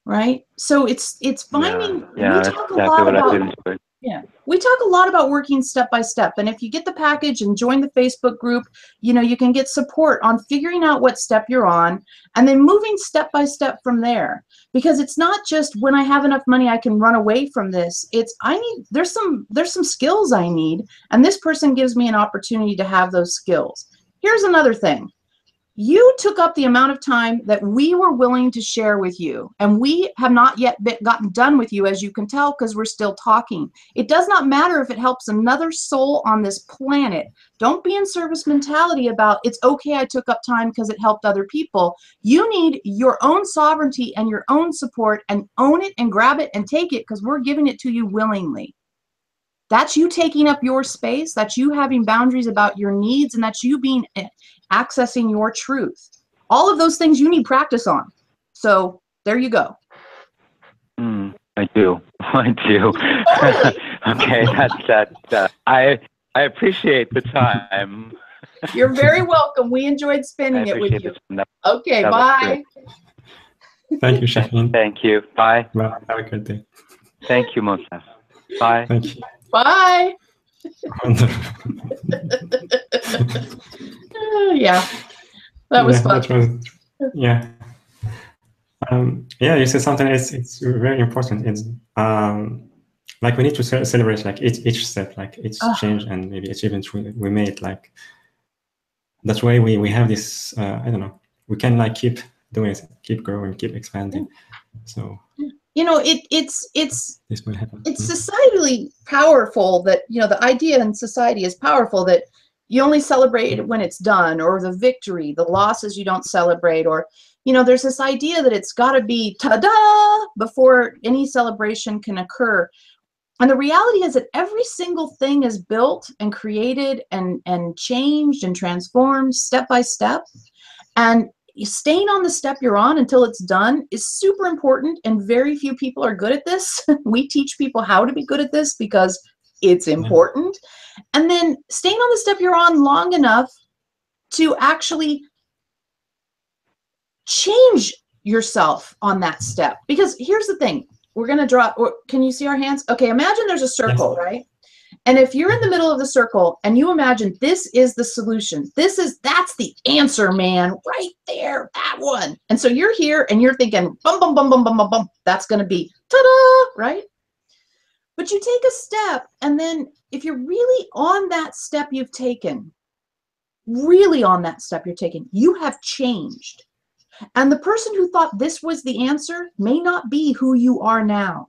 Right? So it's finding, yeah, that's exactly what I've been doing. Yeah, we talk a lot about working step by step, and if you get the package and join the Facebook group, you can get support on figuring out what step you're on and then moving step by step from there. Because it's not just when I have enough money I can run away from this. It's there's some skills I need, and this person gives me an opportunity to have those skills. Here's another thing. You took up the amount of time that we were willing to share with you, and we have not yet gotten done with you, as you can tell, because we're still talking. It does not matter if it helps another soul on this planet. Don't be in service mentality about, it's okay I took up time because it helped other people. You need your own sovereignty and your own support, and own it and grab it and take it, because we're giving it to you willingly. That's you taking up your space. That's you having boundaries about your needs, and that's you accessing your truth. All of those things you need practice on. So there you go. I do. Totally. Okay, that's I appreciate the time. You're very welcome. We enjoyed spending it with you. Okay, bye. Thank you, Shaheen. Thank you. Bye. Well, have a good day. Thank you, Mosaf. Bye. Thank you. Bye. Yeah, that was fun. Yeah. Yeah, you said something. It's very important. It's like we need to celebrate like each step, like each change, and maybe achievement we made. Like that way, we have this. I don't know. We can like keep doing it, keep growing, keep expanding. So. It's this will happen. It's societally powerful that, the idea in society is powerful that you only celebrate it when it's done, or the victory, the losses you don't celebrate, or, there's this idea that it's got to be ta-da before any celebration can occur. And the reality is that every single thing is built and created and changed and transformed step by step. And staying on the step you're on until it's done is super important, and very few people are good at this. We teach people how to be good at this because it's important. And then staying on the step you're on long enough to actually change yourself on that step. Because here's the thing. We're going to draw, or can you see our hands? Okay, imagine there's a circle, right? And if you're in the middle of the circle and you imagine this is the solution, that's the answer, man, right there, that one. And so you're here and you're thinking, bum, bum, bum, bum, bum, bum, bum. That's going to be ta-da, right? But you take a step, and then if you're really on that step you've taken, really on that step you're taking, you have changed. And the person who thought this was the answer may not be who you are now.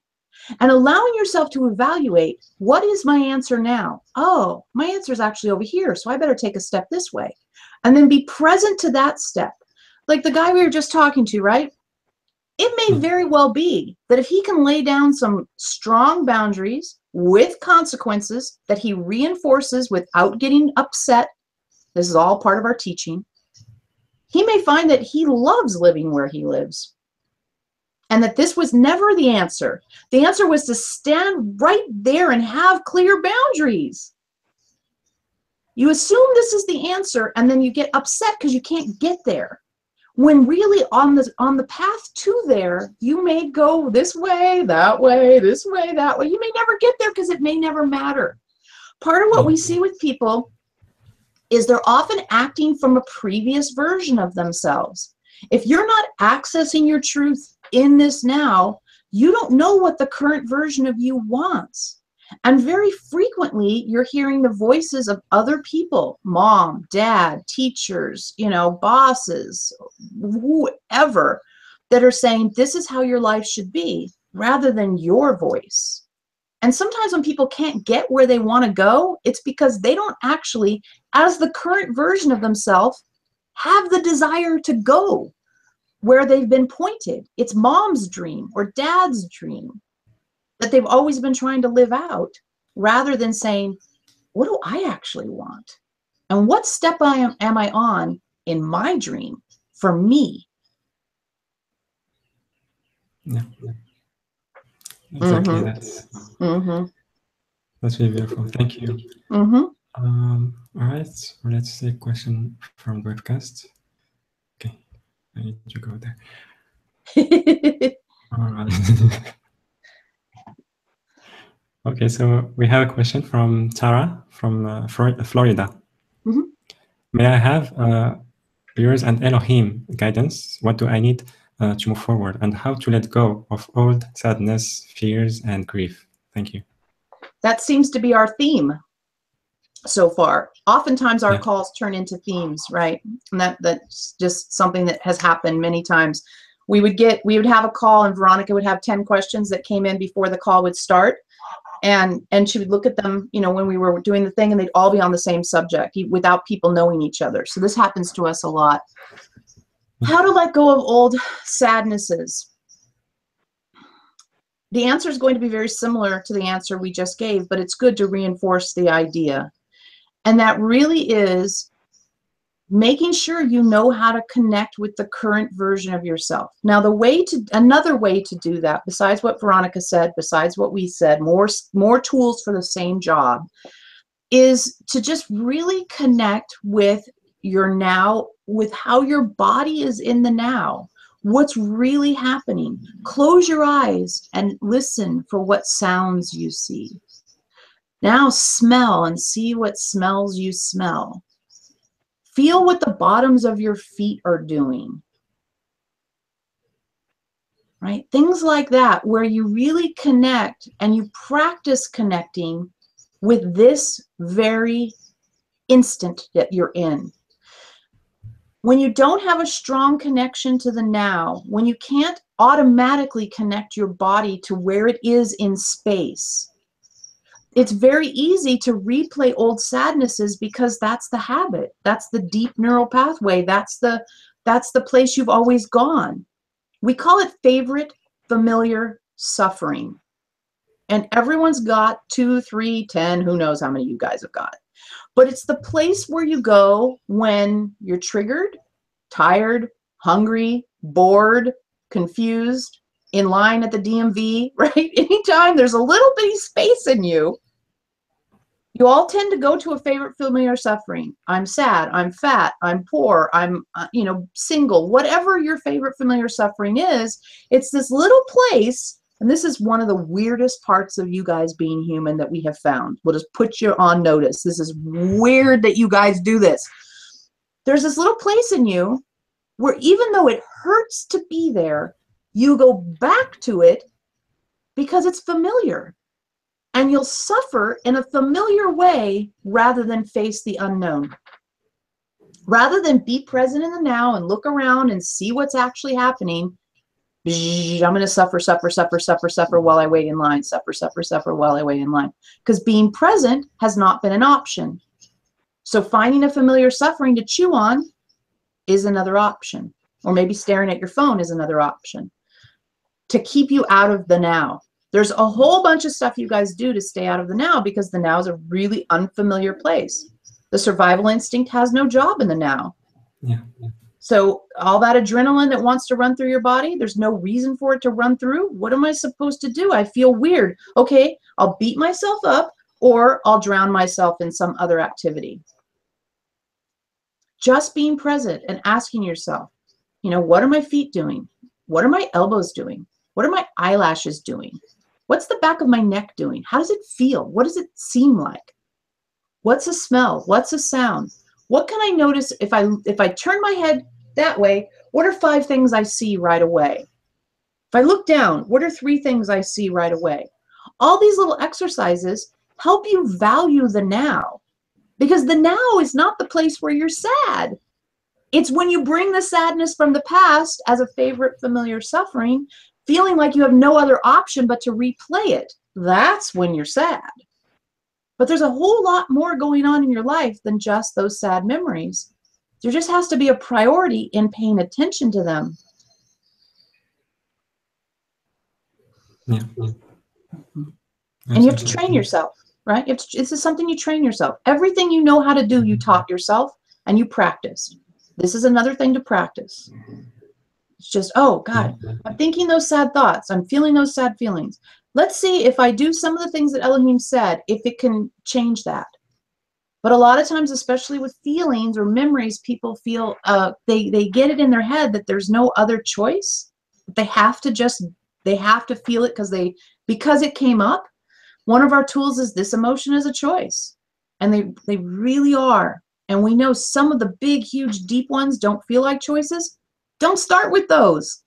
And allowing yourself to evaluate, what is my answer now? Oh, my answer is actually over here, so I better take a step this way. And then be present to that step. Like the guy we were just talking to, right? It may very well be that if he can lay down some strong boundaries with consequences that he reinforces without getting upset, this is all part of our teaching, he may find that he loves living where he lives. And that this was never the answer. The answer was to stand right there and have clear boundaries. You assume this is the answer, and then you get upset because you can't get there. When really on the path to there, you may go this way, that way, this way, that way. You may never get there because it may never matter. Part of what we see with people is they're often acting from a previous version of themselves. If you're not accessing your truth in this now, you don't know what the current version of you wants. And very frequently, you're hearing the voices of other people, mom, dad, teachers, bosses, whoever, that are saying, this is how your life should be, rather than your voice. And sometimes when people can't get where they want to go, it's because they don't actually, as the current version of themselves, have the desire to go where they've been pointed. It's mom's dream or dad's dream that they've always been trying to live out, rather than saying, what do I actually want? And what step am I on in my dream for me? Yeah. Exactly. That's really beautiful. Thank you. All right. So let's take a question from the webcast. Okay. I need to go there. All right. Okay, so we have a question from Tara from Florida. May I have yours and Eloheim guidance? What do I need to move forward, and how to let go of old sadness, fears, and grief? Thank you. That seems to be our theme so far. Oftentimes our calls turn into themes, right? And that's just something that has happened many times. We would have a call, and Veronica would have 10 questions that came in before the call would start. And she would look at them, when we were doing the thing, and they'd all be on the same subject without people knowing each other. So this happens to us a lot. How to let go of old sadnesses. The answer is going to be very similar to the answer we just gave, but it's good to reinforce the idea. And that really is making sure you know how to connect with the current version of yourself. Now, another way to do that, besides what Veronica said, besides what we said, more tools for the same job, is to just really connect with your now, with how your body is in the now. What's really happening? Close your eyes and listen for what sounds you see. Now smell and see what smells you smell. Feel what the bottoms of your feet are doing. Right? Things like that, where you really connect and you practice connecting with this very instant that you're in. When you don't have a strong connection to the now, when you can't automatically connect your body to where it is in space, it's very easy to replay old sadnesses, because that's the habit. That's the deep neural pathway. That's the place you've always gone. We call it favorite familiar suffering. And everyone's got 2, 3, 10, who knows how many you guys have got. But it's the place where you go when you're triggered, tired, hungry, bored, confused, in line at the DMV, right? Anytime there's a little bitty space in you, you all tend to go to a favorite familiar suffering. I'm sad, I'm fat, I'm poor, I'm single, whatever your favorite familiar suffering is, it's this little place And this is one of the weirdest parts of you guys being human that we have found. We'll just put you on notice. This is weird that you guys do this. There's this little place in you where even though it hurts to be there, you go back to it because it's familiar. And you'll suffer in a familiar way rather than face the unknown. Rather than be present in the now and look around and see what's actually happening, I'm going to suffer, suffer, suffer, suffer, suffer while I wait in line. Suffer, suffer, suffer while I wait in line. Because being present has not been an option. So finding a familiar suffering to chew on is another option. Or maybe staring at your phone is another option. To keep you out of the now. There's a whole bunch of stuff you guys do to stay out of the now because the now is a really unfamiliar place. The survival instinct has no job in the now. Yeah. So all that adrenaline that wants to run through your body, there's no reason for it to run through. What am I supposed to do? I feel weird. Okay, I'll beat myself up or I'll drown myself in some other activity. Just being present and asking yourself, you know, what are my feet doing? What are my elbows doing? What are my eyelashes doing? What's the back of my neck doing? How does it feel? What does it seem like? What's a smell? What's a sound? What can I notice if I turn my head that way? What are 5 things I see right away? If I look down, what are 3 things I see right away? All these little exercises help you value the now, because the now is not the place where you're sad. It's when you bring the sadness from the past as a favorite familiar suffering, feeling like you have no other option but to replay it. That's when you're sad. But there's a whole lot more going on in your life than just those sad memories. There just has to be a priority in paying attention to them. Yeah. And you have to train yourself, right? This is something you train yourself. Everything you know how to do, you taught yourself and you practiced. This is another thing to practice. It's just, oh God, I'm thinking those sad thoughts. I'm feeling those sad feelings. Let's see if I do some of the things that Eloheim said, if it can change that. But a lot of times, especially with feelings or memories, people feel they get it in their head that there's no other choice. They have to feel it because it came up. One of our tools is this emotion is a choice. And they really are. And we know some of the big, huge, deep ones don't feel like choices. Don't start with those.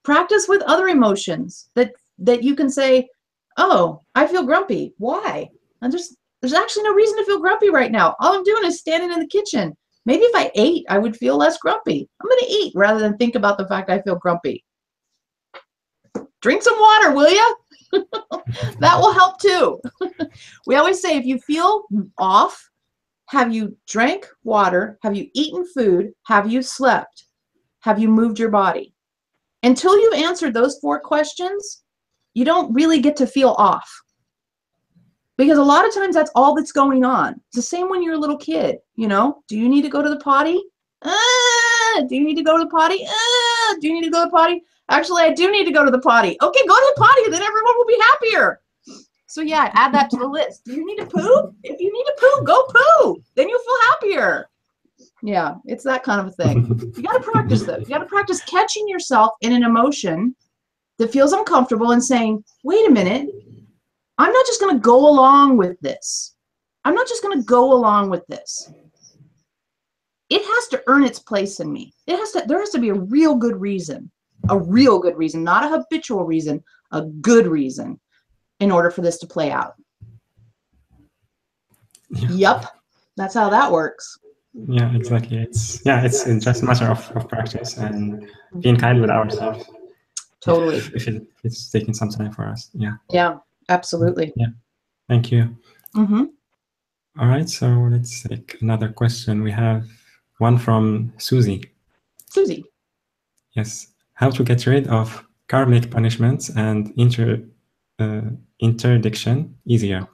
Practice with other emotions that you can say, oh, I feel grumpy. Why? And there's actually no reason to feel grumpy right now. All I'm doing is standing in the kitchen. Maybe if I ate, I would feel less grumpy. I'm going to eat rather than think about the fact I feel grumpy. Drink some water, will you? That will help too. We always say if you feel off, have you drank water? Have you eaten food? Have you slept? Have you moved your body? Until you've answered those 4 questions, you don't really get to feel off. Because a lot of times that's all that's going on. It's the same when you're a little kid, you know? Do you need to go to the potty? Do you need to go to the potty? Do you need to go to the potty? Actually, I do need to go to the potty. Okay, go to the potty, then everyone will be happier. So yeah, add that to the list. Do you need to poo? If you need to poo, go poo. Then you'll feel happier. Yeah, it's that kind of a thing. You got to practice though. You got to practice catching yourself in an emotion that feels uncomfortable and saying, wait a minute, I'm not just going to go along with this. I'm not just going to go along with this. It has to earn its place in me. There has to be a real good reason, not a habitual reason, a good reason in order for this to play out. Yeah. Yep, that's how that works. Yeah, exactly. It's just a matter of practice and being kind with ourselves. Totally. If it's taking some time for us. Yeah. Yeah, absolutely. Yeah. Thank you. Mm-hmm. All right, so let's take another question. We have one from Susie. Susie. Yes. How to get rid of karmic punishments and interdiction easier,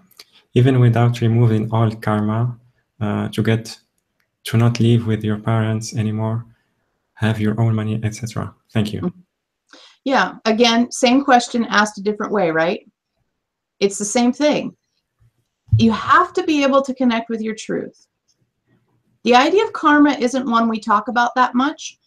even without removing all karma, to not live with your parents anymore, have your own money, etc. Thank you. Yeah, again, same question asked a different way, right? It's the same thing. You have to be able to connect with your truth. The idea of karma isn't one we talk about that much.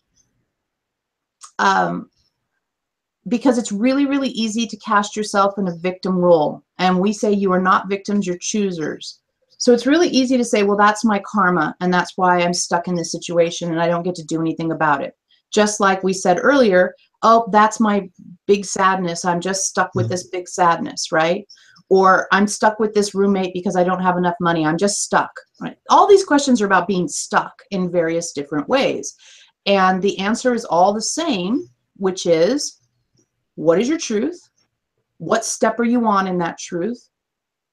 because it's really, really easy to cast yourself in a victim role. And we say you are not victims, you're choosers. So it's really easy to say, well, that's my karma, and that's why I'm stuck in this situation and I don't get to do anything about it. Just like we said earlier, oh, that's my big sadness. I'm just stuck with this big sadness, right? Or I'm stuck with this roommate because I don't have enough money. I'm just stuck, right? All these questions are about being stuck in various different ways. And the answer is all the same, which is, what is your truth? What step are you on in that truth?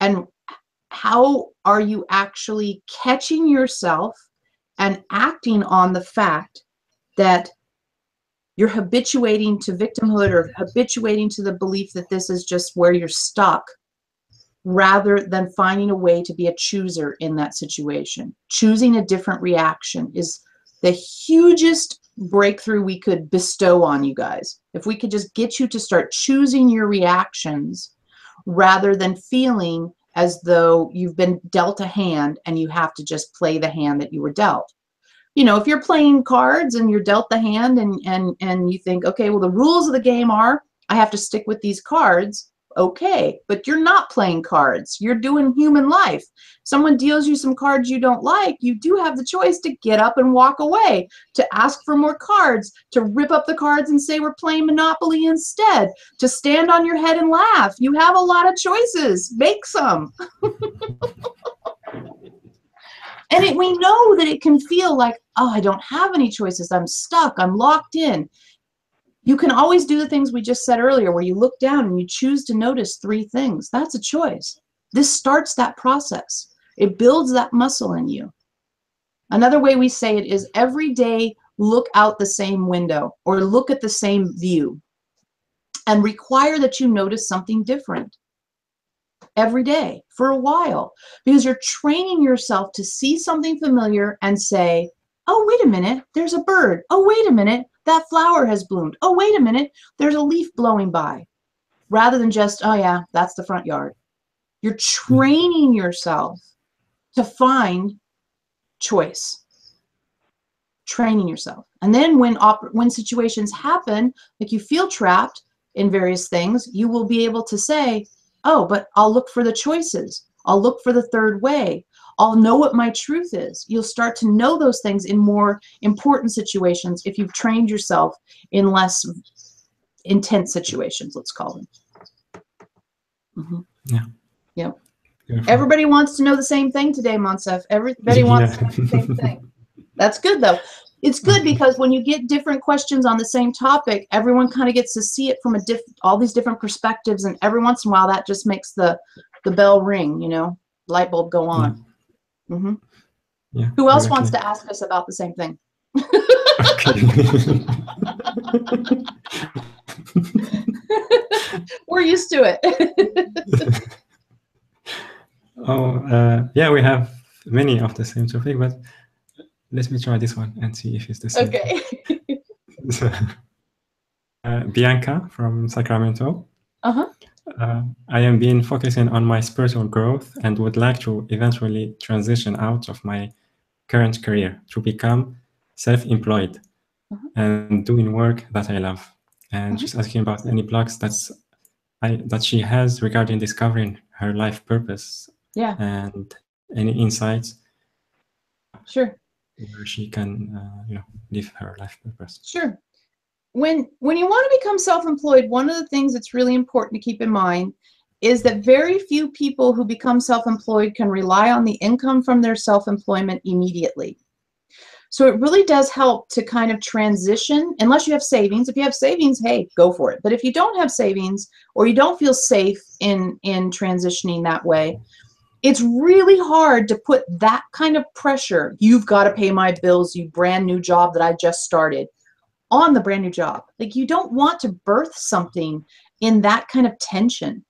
And how are you actually catching yourself and acting on the fact that you're habituating to victimhood or habituating to the belief that this is just where you're stuck, rather than finding a way to be a chooser in that situation? Choosing a different reaction is the hugest breakthrough we could bestow on you guys. If we could just get you to start choosing your reactions rather than feeling as though you've been dealt a hand and you have to just play the hand that you were dealt. You know, if you're playing cards and you're dealt the hand and you think, okay, well, the rules of the game are I have to stick with these cards. Okay, but you're not playing cards. You're doing human life. Someone deals you some cards you don't like, you do have the choice to get up and walk away, to ask for more cards, to rip up the cards and say we're playing Monopoly instead, to stand on your head and laugh. You have a lot of choices. Make some. And we know that it can feel like, oh, I don't have any choices. I'm stuck. I'm locked in. You can always do the things we just said earlier, where you look down and you choose to notice 3 things. That's a choice. This starts that process. It builds that muscle in you. Another way we say it is every day, look out the same window or look at the same view and require that you notice something different every day for a while, because you're training yourself to see something familiar and say, oh, wait a minute, there's a bird. Oh, wait a minute, that flower has bloomed. Oh, wait a minute, there's a leaf blowing by. Rather than just, oh yeah, that's the front yard. You're training yourself to find choice. Training yourself. And then when situations happen, like you feel trapped in various things, you will be able to say, oh, but I'll look for the choices. I'll look for the third way. I'll know what my truth is. You'll start to know those things in more important situations if you've trained yourself in less intense situations, let's call them. Yeah. Yep. Beautiful. Everybody wants to know the same thing today, Monsef. Everybody wants to know the same thing. That's good, though. It's good because when you get different questions on the same topic, everyone kind of gets to see it from all these different perspectives, and every once in a while that just makes the bell ring, you know, light bulb go on. Yeah. Yeah, Who else wants to ask us about the same thing? We're used to it. Yeah, we have many of the same topic, but let me try this one and see if it's the same. Okay. Bianca from Sacramento. Uh-huh. I am been focusing on my spiritual growth and would like to eventually transition out of my current career to become self-employed and doing work that I love. And she's asking about any blocks that she has regarding discovering her life purpose. Yeah. And any insights. Sure. Where she can, live her life purpose. Sure. When you want to become self-employed, one of the things that's really important to keep in mind is that very few people who become self-employed can rely on the income from their self-employment immediately. So it really does help to kind of transition, unless you have savings. If you have savings, hey, go for it. But if you don't have savings or you don't feel safe in transitioning that way, it's really hard to put that kind of pressure, you've got to pay my bills, you brand new job that I just started, on the brand new job. Like, you don't want to birth something in that kind of tension,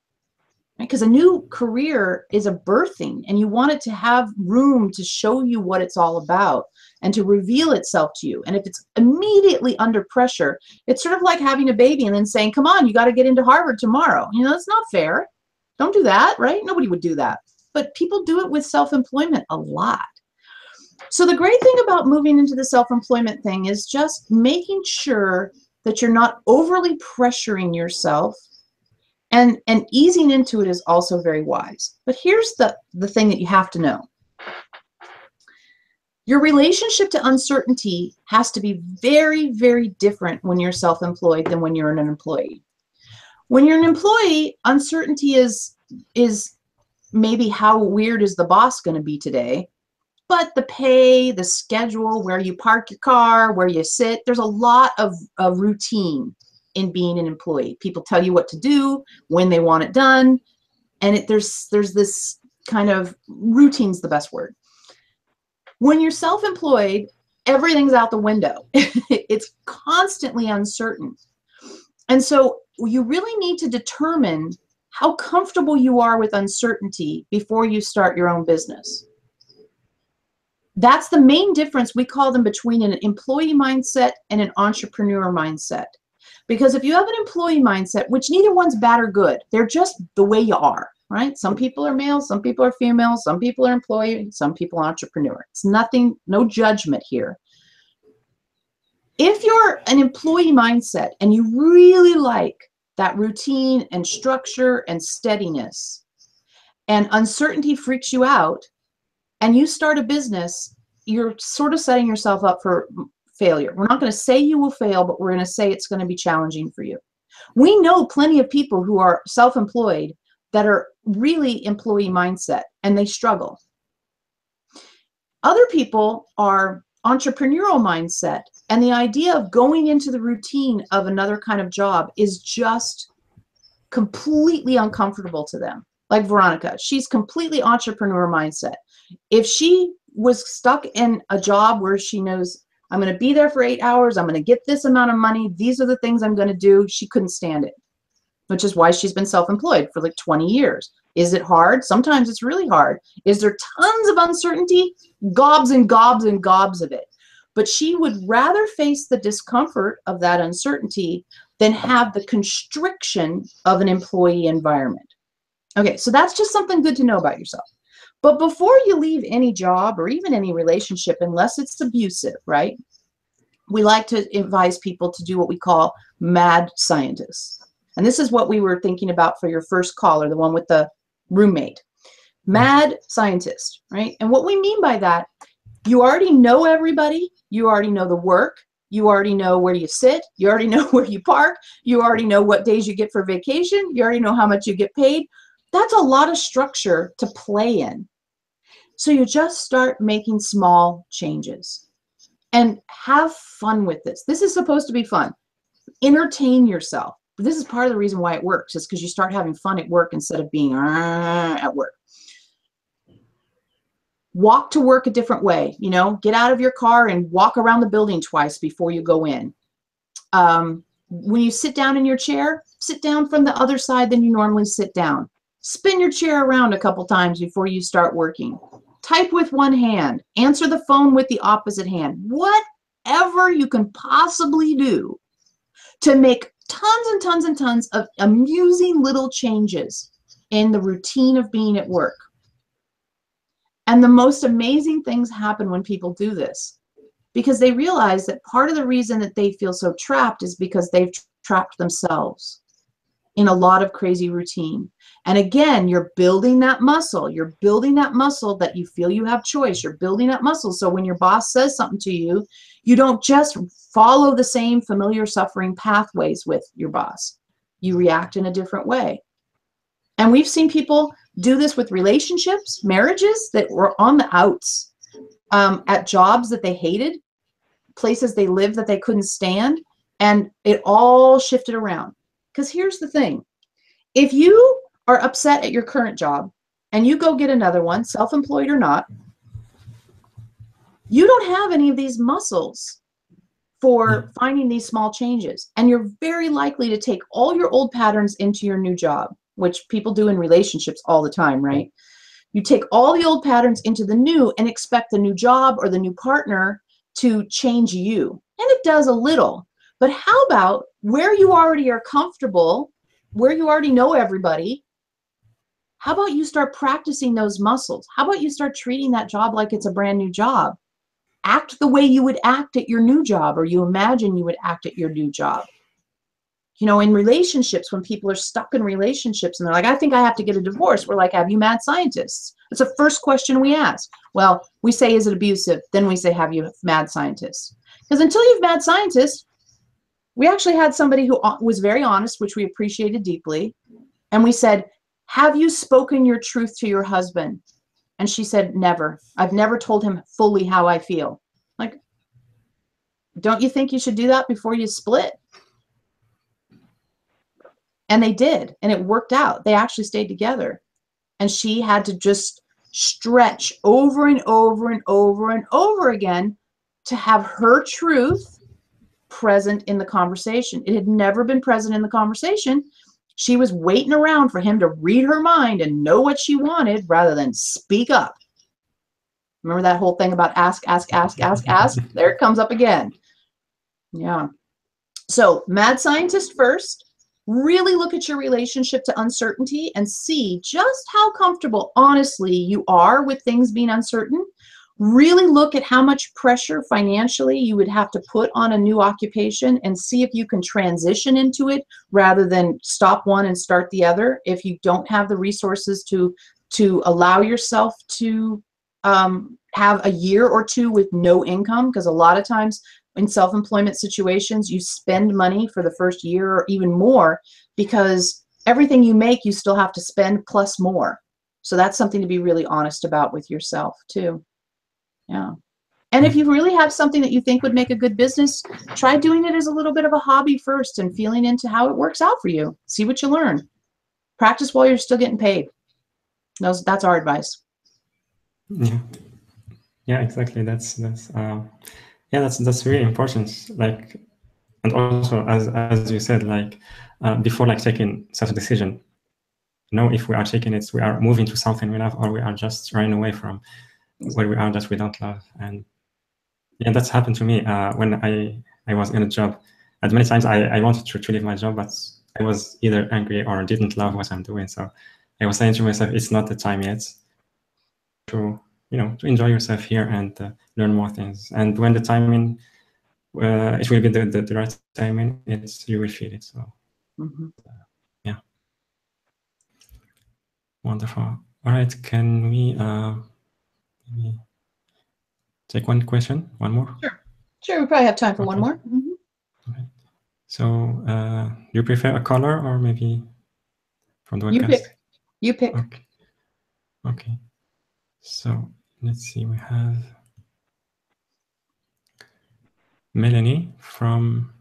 right? Because a new career is a birthing, and you want it to have room to show you what it's all about and to reveal itself to you. And if it's immediately under pressure, it's sort of like having a baby and then saying, come on, you got to get into Harvard tomorrow. You know, that's not fair. Don't do that, right? Nobody would do that. But people do it with self-employment a lot. So the great thing about moving into the self-employment thing is just making sure that you're not overly pressuring yourself, and easing into it is also very wise. But here's the thing that you have to know. Your relationship to uncertainty has to be very, very different when you're self-employed than when you're an employee. When you're an employee, uncertainty is maybe how weird is the boss going to be today, but the pay, the schedule, where you park your car, where you sit, there's a lot of routine in being an employee. People tell you what to do, when they want it done, and there's this kind of, routine's the best word. When you're self-employed, everything's out the window. It's constantly uncertain. And so you really need to determine how comfortable you are with uncertainty before you start your own business. That's the main difference, we call them, between an employee mindset and an entrepreneur mindset. Because if you have an employee mindset, which neither one's bad or good, they're just the way you are, right? Some people are male, some people are female, some people are employee, some people are entrepreneur. It's nothing, no judgment here. If you're an employee mindset and you really like that routine and structure and steadiness, and uncertainty freaks you out, and you start a business, you're sort of setting yourself up for failure. We're not going to say you will fail, but we're going to say it's going to be challenging for you. We know plenty of people who are self-employed that are really employee mindset, and they struggle. Other people are entrepreneurial mindset, and the idea of going into the routine of another kind of job is just completely uncomfortable to them. Like Veronica, she's completely entrepreneur mindset. If she was stuck in a job where she knows, I'm going to be there for 8 hours, I'm going to get this amount of money, these are the things I'm going to do, she couldn't stand it, which is why she's been self-employed for like 20 years. Is it hard? Sometimes it's really hard. Is there tons of uncertainty? Gobs and gobs and gobs of it. But she would rather face the discomfort of that uncertainty than have the constriction of an employee environment. Okay, so that's just something good to know about yourself. But before you leave any job or even any relationship, unless it's abusive, right? We like to advise people to do what we call mad scientists. And this is what we were thinking about for your first caller, the one with the roommate. Mad scientist, right? And what we mean by that, you already know everybody, you already know the work, you already know where you sit, you already know where you park, you already know what days you get for vacation, you already know how much you get paid. That's a lot of structure to play in. So you just start making small changes and have fun with this. This is supposed to be fun. Entertain yourself. This is part of the reason why it works, is because you start having fun at work instead of being at work. Walk to work a different way. You know, get out of your car and walk around the building twice before you go in. When you sit down in your chair, sit down from the other side than you normally sit down. Spin your chair around a couple times before you start working. Type with one hand. Answer the phone with the opposite hand. Whatever you can possibly do to make tons and tons and tons of amusing little changes in the routine of being at work. And the most amazing things happen when people do this, because they realize that part of the reason that they feel so trapped is because they've trapped themselves in a lot of crazy routine. And again, you're building that muscle. You're building that muscle that you feel you have choice. You're building that muscle. So when your boss says something to you, you don't just follow the same familiar suffering pathways with your boss. You react in a different way. And we've seen people do this with relationships, marriages that were on the outs, at jobs that they hated, places they lived that they couldn't stand, and it all shifted around. Because here's the thing. If you are upset at your current job and you go get another one, self-employed or not, you don't have any of these muscles for finding these small changes. And you're very likely to take all your old patterns into your new job, which people do in relationships all the time, right? You take all the old patterns into the new and expect the new job or the new partner to change you. And it does a little. But how about where you already are comfortable, where you already know everybody, how about you start practicing those muscles? How about you start treating that job like it's a brand new job? act the way you would act at your new job, or you imagine you would act at your new job. You know, in relationships, when people are stuck in relationships and they're like, I think I have to get a divorce, we're like, have you mad scientists? It's the first question we ask. Well, we say, is it abusive? Then we say, have you mad scientists? Because until you've mad scientists, we actually had somebody who was very honest, which we appreciated deeply. And we said, have you spoken your truth to your husband? And she said, never. I've never told him fully how I feel. Like, don't you think you should do that before you split? And they did, and it worked out. They actually stayed together. And she had to just stretch over and over and over and over again to have her truth present in the conversation. It had never been present in the conversation. She was waiting around for him to read her mind and know what she wanted rather than speak up. Remember that whole thing about ask, ask, ask, ask, ask? There it comes up again. Yeah. So mad scientist first. Really look at your relationship to uncertainty and see just how comfortable, honestly, you are with things being uncertain. Really look at how much pressure financially you would have to put on a new occupation and see if you can transition into it rather than stop one and start the other. If you don't have the resources to allow yourself to have a year or two with no income, because a lot of times in self-employment situations, you spend money for the first year or even more because everything you make, you still have to spend plus more. So that's something to be really honest about with yourself too. Yeah. And if you really have something that you think would make a good business, try doing it as a little bit of a hobby first and feeling into how it works out for you. See what you learn. Practice while you're still getting paid. That's our advice. Yeah. Yeah, exactly. That's really important. Like, and also as you said, like before, like taking such a decision, know if we are taking it, we are moving to something we love, or we are just running away from where we are that we don't love. And yeah, that's happened to me when I was in a job. And many times I wanted to leave my job, but I was either angry or didn't love what I'm doing. So I was saying to myself, it's not the time yet to to enjoy yourself here and learn more things. And when the timing, it will be the right timing, you will feel it. So yeah, wonderful. All right, can we maybe take one question, one more? Sure, we probably have time for one more. Okay. So do you prefer a color or maybe from the webcast? You pick. Okay. So let's see, we have Melanie from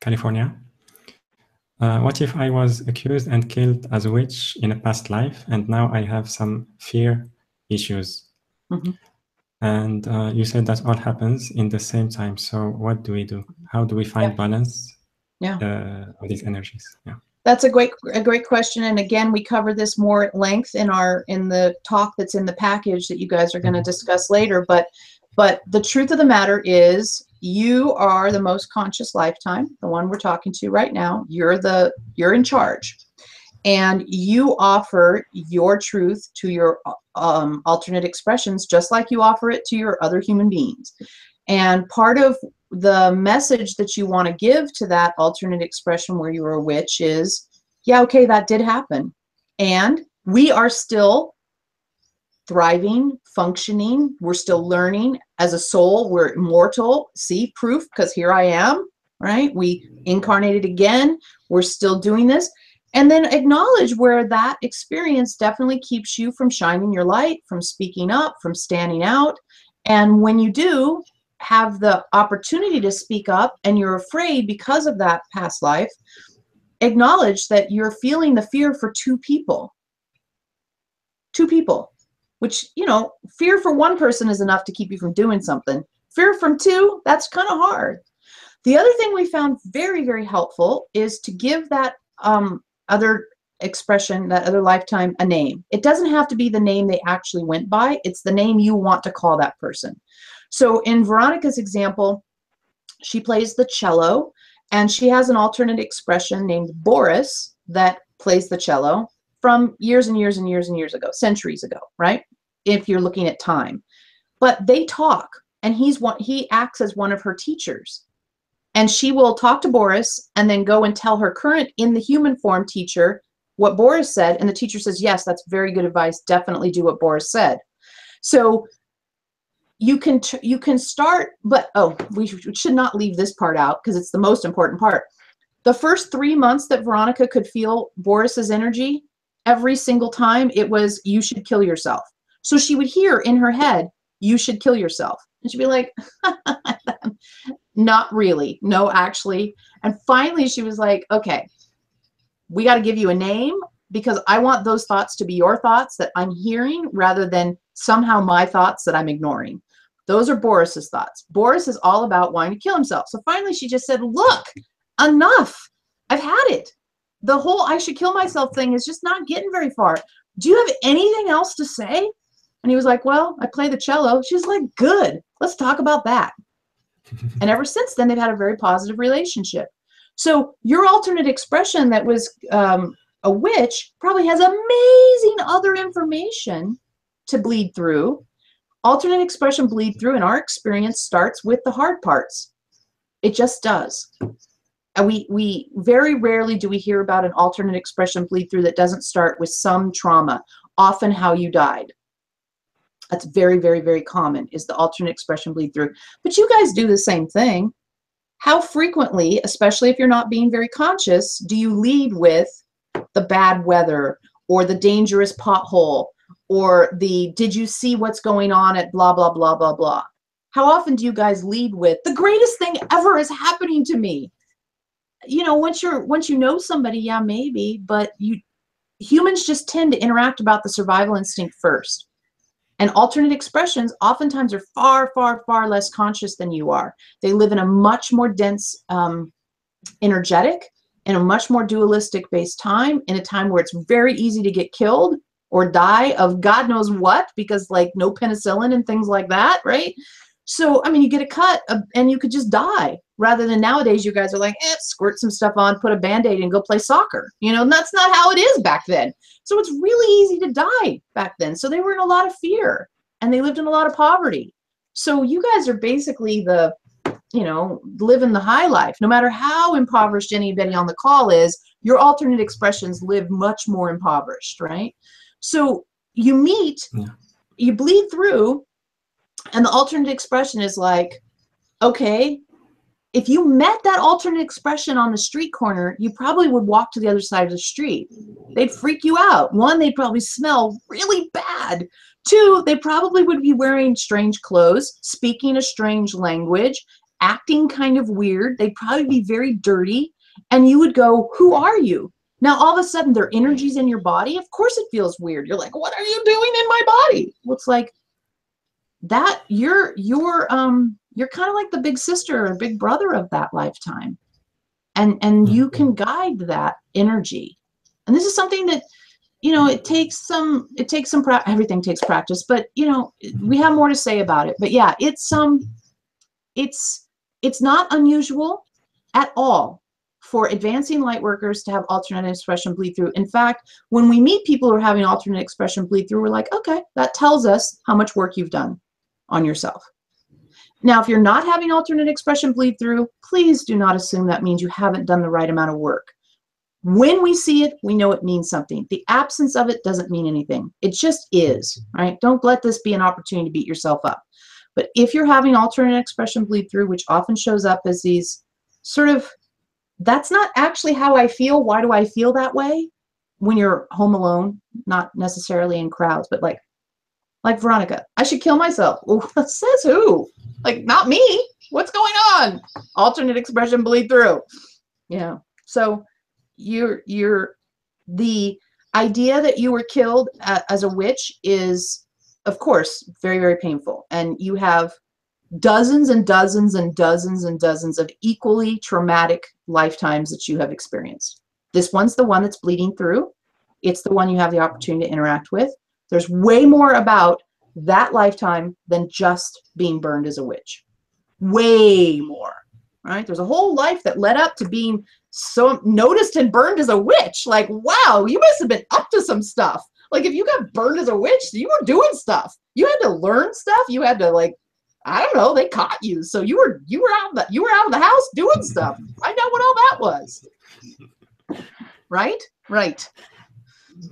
California. What if I was accused and killed as a witch in a past life, and now I have some fear issues? And you said that all happens in the same time. So what do we do? How do we find balance of these energies? Yeah. That's a great question, and again, we cover this more at length in the talk that's in the package that you guys are going to discuss later. But the truth of the matter is, you are the most conscious lifetime, the one we're talking to right now. You're in charge, and you offer your truth to your alternate expressions, just like you offer it to your other human beings. And part of the message that you want to give to that alternate expression where you're a witch is, yeah, okay, that did happen. And we are still thriving, functioning. We're still learning as a soul. We're immortal. See, proof, because here I am, right? We incarnated again. We're still doing this. And then acknowledge where that experience definitely keeps you from shining your light, from speaking up, from standing out. And when you do have the opportunity to speak up and you're afraid because of that past life, acknowledge that you're feeling the fear for two people, which, fear for one person is enough to keep you from doing something. Fear from two, that's kind of hard. The other thing we found very, very helpful is to give that other expression, that other lifetime, a name. It doesn't have to be the name they actually went by. It's the name you want to call that person. So in Veronica's example, she plays the cello, and she has an alternate expression named Boris that plays the cello from years and years and years and years ago, centuries ago, right? If you're looking at time. But they talk, and he acts as one of her teachers. And she will talk to Boris and then go and tell her current in the human form teacher what Boris said. And the teacher says, yes, that's very good advice. Definitely do what Boris said. So you can start, but we should not leave this part out because it's the most important part. The first 3 months that Veronica could feel Boris's energy, every single time it was, you should kill yourself. So she would hear in her head, you should kill yourself. And she'd be like, not really. No, actually. And finally she was like, okay, we got to give you a name because I want those thoughts to be your thoughts that I'm hearing rather than somehow my thoughts that I'm ignoring. Those are Boris's thoughts. Boris is all about wanting to kill himself. So finally she just said, look, enough. I've had it. The whole I should kill myself thing is just not getting very far. Do you have anything else to say? And he was like, well, I play the cello. She's like, good. Let's talk about that. And ever since then, they've had a very positive relationship. So your alternate expression that was a witch probably has amazing other information to bleed through. Alternate expression bleed through in our experience starts with the hard parts. It just does. And we very rarely do we hear about an alternate expression bleed through that doesn't start with some trauma, often how you died. That's very, very, very common is the alternate expression bleed through. But you guys do the same thing. How frequently, especially if you're not being very conscious, do you lead with the bad weather or the dangerous pothole or the did you see what's going on at blah, blah, blah, blah, blah? How often do you guys lead with the greatest thing ever is happening to me? You know, once you know somebody, yeah, maybe, but humans just tend to interact about the survival instinct first. And alternate expressions oftentimes are far, far, far less conscious than you are. They live in a much more dense, energetic, in a much more dualistic based time, in a time where it's very easy to get killed or die of God knows what, because like no penicillin and things like that, right? So, I mean, you get a cut and you could just die rather than nowadays you guys are like, squirt some stuff on, put a Band-Aid and go play soccer. You know, and that's not how it is back then. So it's really easy to die back then. So they were in a lot of fear and they lived in a lot of poverty. So you guys are basically the, you know, living the high life. No matter how impoverished anybody on the call is, your alternate expressions live much more impoverished, right? So you meet, you bleed through, and the alternate expression is like, okay, if you met that alternate expression on the street corner, you probably would walk to the other side of the street. They'd freak you out. One, they'd probably smell really bad. Two, they probably would be wearing strange clothes, speaking a strange language, acting kind of weird. They'd probably be very dirty. And you would go, who are you? Now, all of a sudden, their energy's in your body. Of course it feels weird. You're like, what are you doing in my body? Well, it's like that you're kind of like the big sister or big brother of that lifetime. And you can guide that energy. And this is something that, you know, it takes some everything takes practice, but you know, we have more to say about it. But yeah, it's not unusual at all for advancing light workers to have alternate expression bleed through. In fact, when we meet people who are having alternate expression bleed through, we're like, okay, that tells us how much work you've done on yourself. Now, if you're not having alternate expression bleed through, please do not assume that means you haven't done the right amount of work. When we see it, we know it means something. The absence of it doesn't mean anything. It just is, right? Don't let this be an opportunity to beat yourself up. But if you're having alternate expression bleed through, which often shows up as these sort of, that's not actually how I feel. Why do I feel that way? When you're home alone, not necessarily in crowds, but like Veronica, I should kill myself. Well, says who? Like, not me. What's going on? Alternate expression bleed through. Yeah. So the idea that you were killed as a witch is, of course, very, very painful. And you have dozens and dozens and dozens and dozens of equally traumatic lifetimes that you have experienced. This one's the one that's bleeding through. It's the one you have the opportunity to interact with. There's way more about that lifetime than just being burned as a witch. Way more, right? There's a whole life that led up to being so noticed and burned as a witch. Like, wow, you must have been up to some stuff. Like, if you got burned as a witch, you were doing stuff. You had to learn stuff. You had to, like, I don't know. They caught you, so you were out of the house doing stuff. Find out what all that was. Right? Right.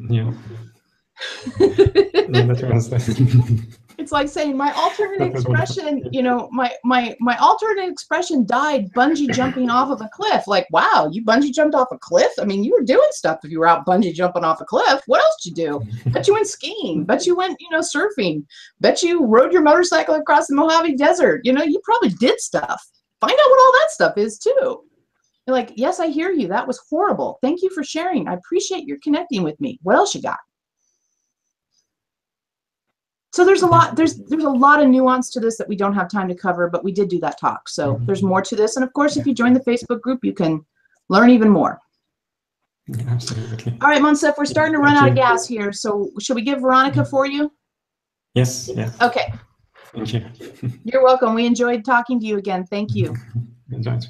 Yeah. It's like saying my alternate expression, you know, my alternate expression died bungee jumping off of a cliff. Like, wow, you bungee jumped off a cliff? I mean, you were doing stuff if you were out bungee jumping off a cliff. What else did you do? Bet you went skiing. Bet you went, you know, surfing. Bet you rode your motorcycle across the Mojave Desert. You know, you probably did stuff. Find out what all that stuff is too. You're like, yes, I hear you. That was horrible. Thank you for sharing. I appreciate your connecting with me. What else you got? So there's a lot of nuance to this that we don't have time to cover, but we did do that talk. So there's more to this. And of course, if you join the Facebook group, you can learn even more. Absolutely. All right, Monsef, we're starting to run out of gas here. So should we give Veronica for you? Yes, yeah. Okay. Thank you. You're welcome. We enjoyed talking to you again. Thank you. Enjoyed.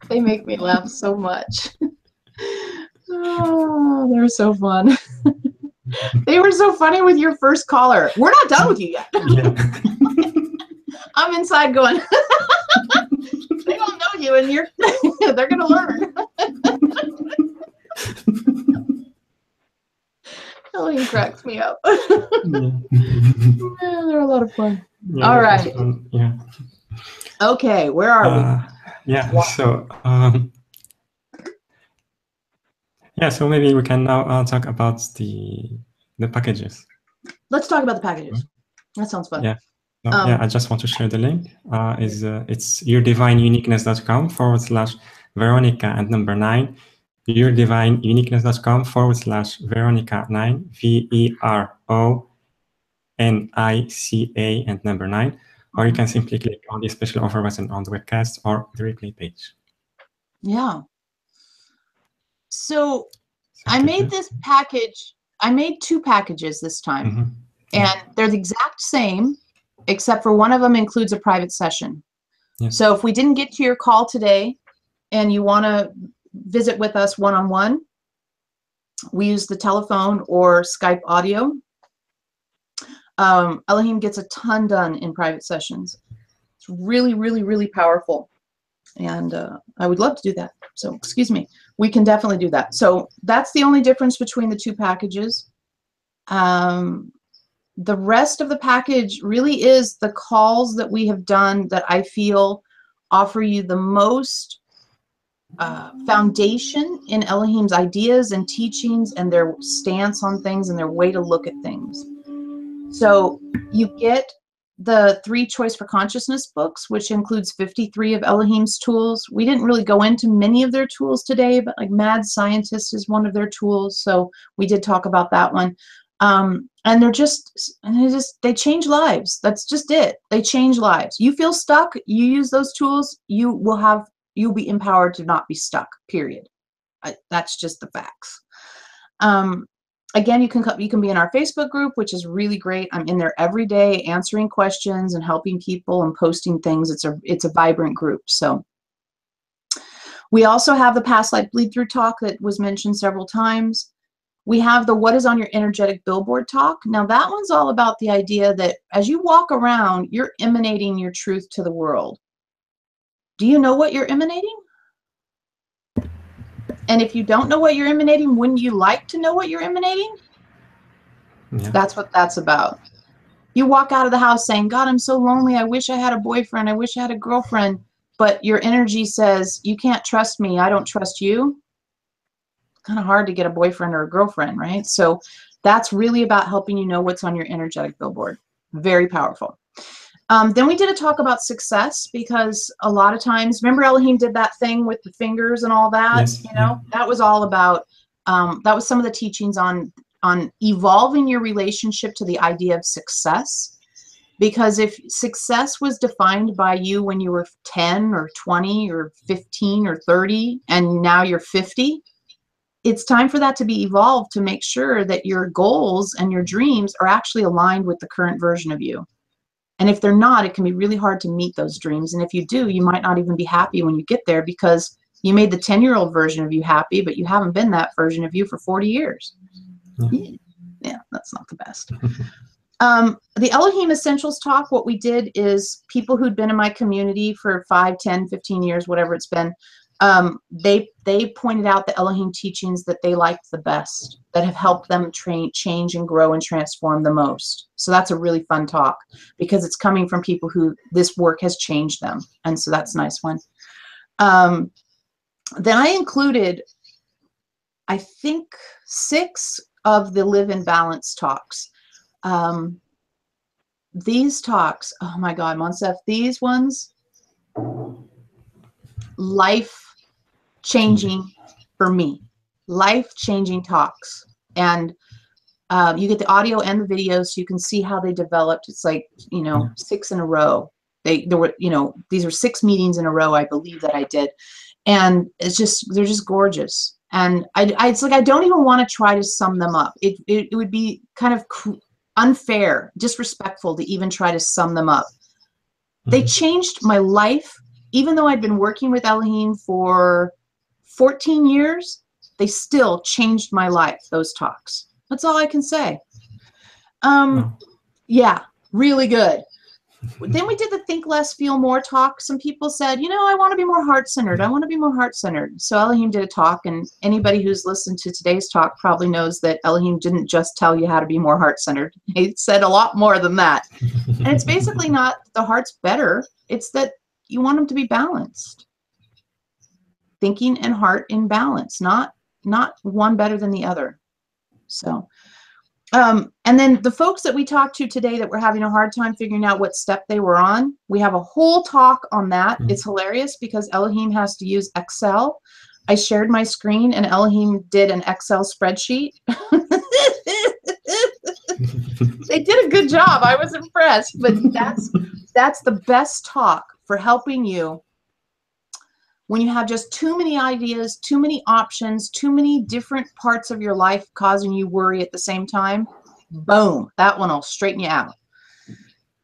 They make me laugh so much. Oh, they're so fun. They were so funny with your first caller. We're not done with you yet. Yeah. I'm inside going, they don't know you and they're going to learn. Eloheim cracks me up. Yeah, they're a lot of fun. Yeah, all right. Yeah. Okay, where are we? Yeah, so so maybe we can now talk about the packages. Let's talk about the packages. That sounds fun. Yeah. So, I just want to share the link. It's yourdivineuniqueness.com/Veronica and number 9. yourdivineuniqueness.com/Veronica9 VERONICA and number 9. Or you can simply click on the special offer button on the webcast or the replay page. Yeah. So I made this package. I made 2 packages this time. And they're the exact same, except for one of them includes a private session. Yes. So if we didn't get to your call today and you want to visit with us one-on-one, we use the telephone or Skype audio. Eloheim gets a ton done in private sessions. It's really, really, really powerful. And I would love to do that. So, excuse me, we can definitely do that. So that's the only difference between the 2 packages. The rest of the package really is the calls that we have done that I feel offer you the most foundation in Eloheim's ideas and teachings and their stance on things and their way to look at things. So you get the 3 Choice for Consciousness books, which includes 53 of Eloheim's tools. We didn't really go into many of their tools today, but like Mad Scientist is one of their tools. So we did talk about that one. And they change lives. That's just it. They change lives. You feel stuck, you use those tools, you'll be empowered to not be stuck, period. That's just the facts. Again, you can be in our Facebook group, which is really great. I'm in there every day answering questions and helping people and posting things. It's a vibrant group. So we also have the Past Life Bleed Through talk that was mentioned several times. We have the What is on Your Energetic Billboard talk. Now that one's all about the idea that as you walk around, you're emanating your truth to the world. Do you know what you're emanating? And if you don't know what you're emanating, wouldn't you like to know what you're emanating? Yeah. That's what that's about. You walk out of the house saying, God, I'm so lonely. I wish I had a boyfriend. I wish I had a girlfriend. But your energy says, you can't trust me. I don't trust you. It's kind of hard to get a boyfriend or a girlfriend, right? So that's really about helping you know what's on your energetic billboard. Very powerful. Then we did a talk about success, because a lot of times, remember Eloheim did that thing with the fingers and all that, yes, you know, that was all about, that was some of the teachings on evolving your relationship to the idea of success. Because if success was defined by you when you were 10 or 20 or 15 or 30, and now you're 50, it's time for that to be evolved to make sure that your goals and your dreams are actually aligned with the current version of you. And if they're not, it can be really hard to meet those dreams. And if you do, you might not even be happy when you get there, because You made the 10-year-old version of you happy, but you haven't been that version of you for 40 years. Yeah, that's not the best. The Eloheim Essentials talk, what we did is people who'd been in my community for 5, 10, 15 years, whatever it's been, they pointed out the Eloheim teachings that they liked the best, that have helped them change and grow and transform the most. So that's a really fun talk because it's coming from people who this work has changed them. And so that's a nice one. Then I included, I think, 6 of the Live in Balance talks. These talks, oh my God, Monsef, these ones, life-changing for me. Life-changing talks. And you get the audio and the video so you can see how they developed. It's like, 6 in a row. There were, these are 6 meetings in a row, I believe, that I did. And it's just, they're just gorgeous. And it's like, I don't even want to try to sum them up. It would be kind of unfair, disrespectful to even try to sum them up. They changed my life. Even though I'd been working with Eloheim for 14 years, they still changed my life, those talks. That's all I can say. Yeah, really good. Then we did the Think Less, Feel More talk. Some people said, I want to be more heart-centered. I want to be more heart-centered. So Eloheim did a talk, and anybody who's listened to today's talk probably knows that Eloheim didn't just tell you how to be more heart-centered. He said a lot more than that. And it's basically not the heart's better. It's that you want them to be balanced. Thinking and heart in balance, not one better than the other. So, and then the folks that we talked to today that were having a hard time figuring out what step they were on, we have a whole talk on that. It's hilarious because Eloheim has to use Excel. I shared my screen and Eloheim did an Excel spreadsheet. They did a good job. I was impressed, but that's the best talk for helping you when you have just too many ideas, too many options, too many different parts of your life causing you worry at the same time. Boom, that one will straighten you out.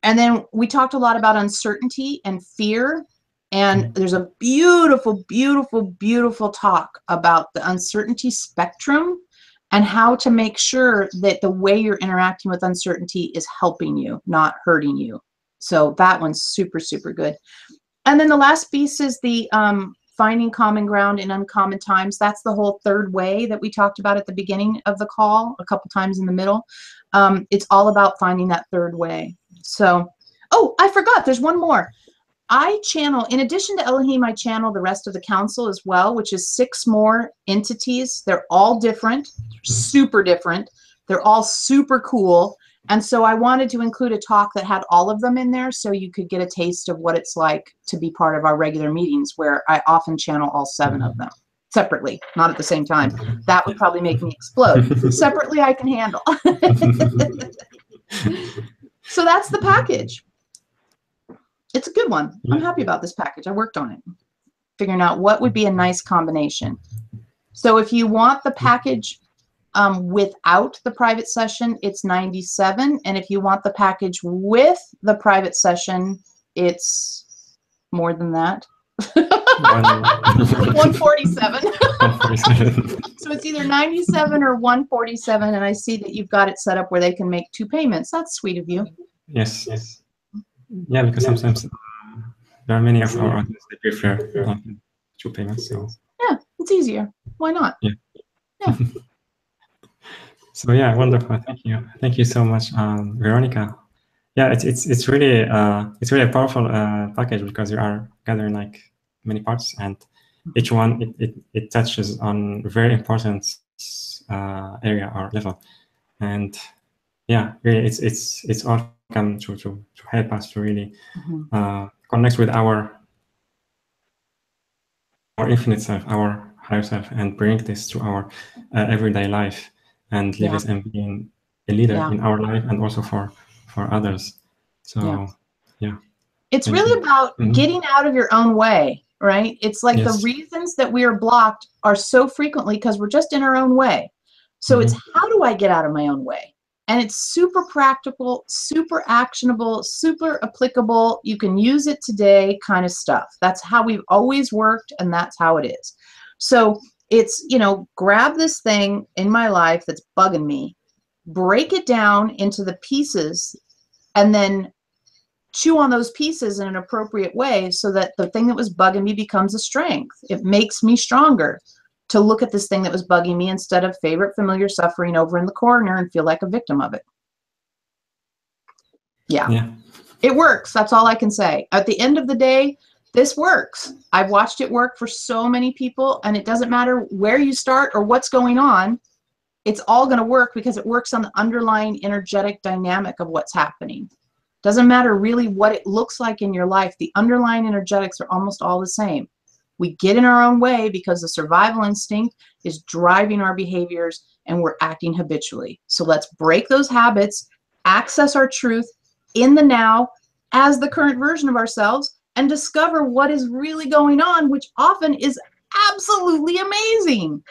And then we talked a lot about uncertainty and fear. And there's a beautiful, beautiful, beautiful talk about the uncertainty spectrum and how to make sure that the way you're interacting with uncertainty is helping you, not hurting you. So that one's super, super good. And then the last piece is the finding common ground in uncommon times. That's the whole third way that we talked about at the beginning of the call, a couple times in the middle. It's all about finding that third way. So, oh, I forgot, there's one more. I channel, in addition to Eloheim, I channel the rest of the council as well, which is 6 more entities. They're all different, super different. They're all super cool. And so I wanted to include a talk that had all of them in there so you could get a taste of what it's like to be part of our regular meetings, where I often channel all 7 of them separately, not at the same time. That would probably make me explode. Separately, I can handle. So that's the package. It's a good one. I'm happy about this package. I worked on it, figuring out what would be a nice combination. So if you want the package without the private session, it's $97. And if you want the package with the private session, it's more than that. 147. 147. So it's either 97 or 147. And I see that you've got it set up where they can make 2 payments. That's sweet of you. Yes, yes. Yeah, because sometimes there are many of our audience that prefer 2 payments. So yeah, it's easier. Why not? Yeah. Yeah. So yeah, wonderful. Thank you so much, Veronica. Yeah, it's really a powerful package because you are gathering like many parts, and each one it touches on very important area or level, and yeah, really it's all come to help us to really connect with our infinite self, our higher self, and bring this to our everyday life. And live as being a leader in our life and also for others. So, yeah. It's really about getting out of your own way, right? It's like the reasons that we are blocked are so frequently because we're just in our own way. So it's how do I get out of my own way? And it's super practical, super actionable, super applicable. You can use it today kind of stuff. That's how we've always worked, and that's how it is. So it's, you know, grab this thing in my life that's bugging me, break it down into the pieces, and then chew on those pieces in an appropriate way so that the thing that was bugging me becomes a strength. It makes me stronger to look at this thing that was bugging me instead of favorite familiar suffering over in the corner and feel like a victim of it. Yeah. It works. That's all I can say. At the end of the day, this works. I've watched it work for so many people, and it doesn't matter where you start or what's going on. It's all going to work because it works on the underlying energetic dynamic of what's happening. Doesn't matter really what it looks like in your life. The underlying energetics are almost all the same. We get in our own way because the survival instinct is driving our behaviors, and we're acting habitually. So let's break those habits, access our truth in the now as the current version of ourselves, and discover what is really going on, which often is absolutely amazing.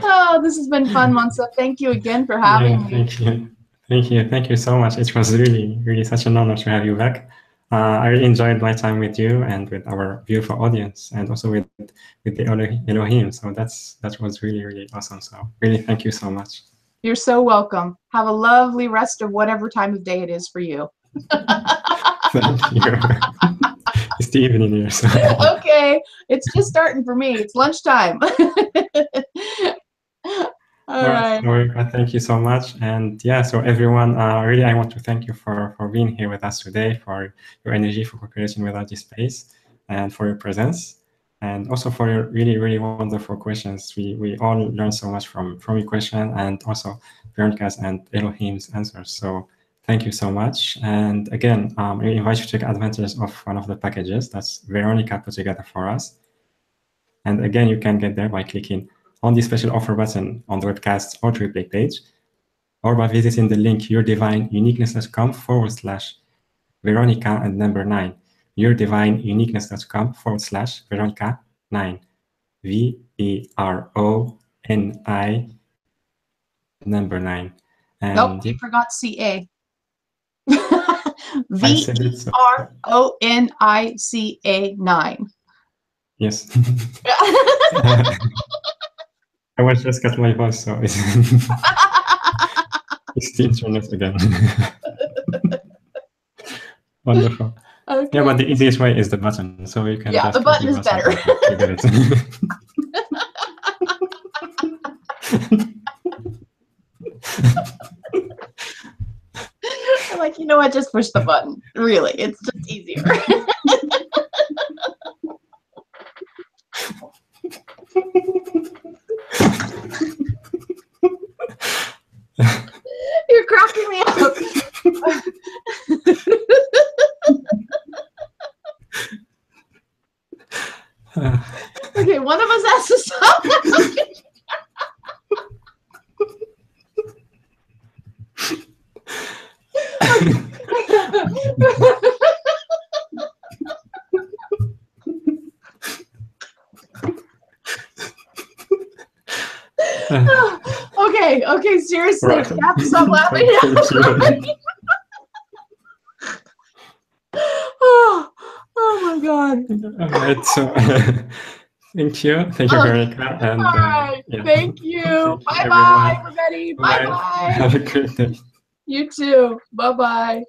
Oh, this has been fun, Monsa. Thank you again for having me. Thank you. Thank you so much. It was really such an honor to have you back. I really enjoyed my time with you and with our beautiful audience, and also with the Elohim. So that was really awesome. So really, thank you so much. You're so welcome. Have a lovely rest of whatever time of day it is for you. Thank you. It's the evening here. So. Okay, it's just starting for me. It's lunchtime. All right. So, thank you so much. And yeah, so everyone, really, I want to thank you for being here with us today, for your energy, for co-creation with us this space, and for your presence, and also for your really wonderful questions. We all learned so much from your question, and also Veronica's and Elohim's answers. So thank you so much. And again, I invite you to take advantage of one of the packages that's Veronica put together for us. And again, you can get there by clicking on the special offer button on the webcast or replay page, or by visiting the link yourdivineuniqueness.com/Veronica and number 9. yourdivineuniqueness.com/Veronica9. VERONI number 9. And nope, you forgot CA. VERONICA9. Yes. I was just cut my voice, so it's, it's the internet again. Wonderful. Okay. Yeah, but the easiest way is the button, so you can. Yeah, just the button is better. You get it. I'm like, you know what? Just push the button. Really, it's just easier. You're cracking me up. Okay, one of us has to stop. Okay, seriously, Right. you have to stop laughing. Oh my God. All right, so thank you, Veronica, and all right, yeah. thank you. Thank you, Bye, everyone. everybody. Bye. Have a great day. You too. Bye.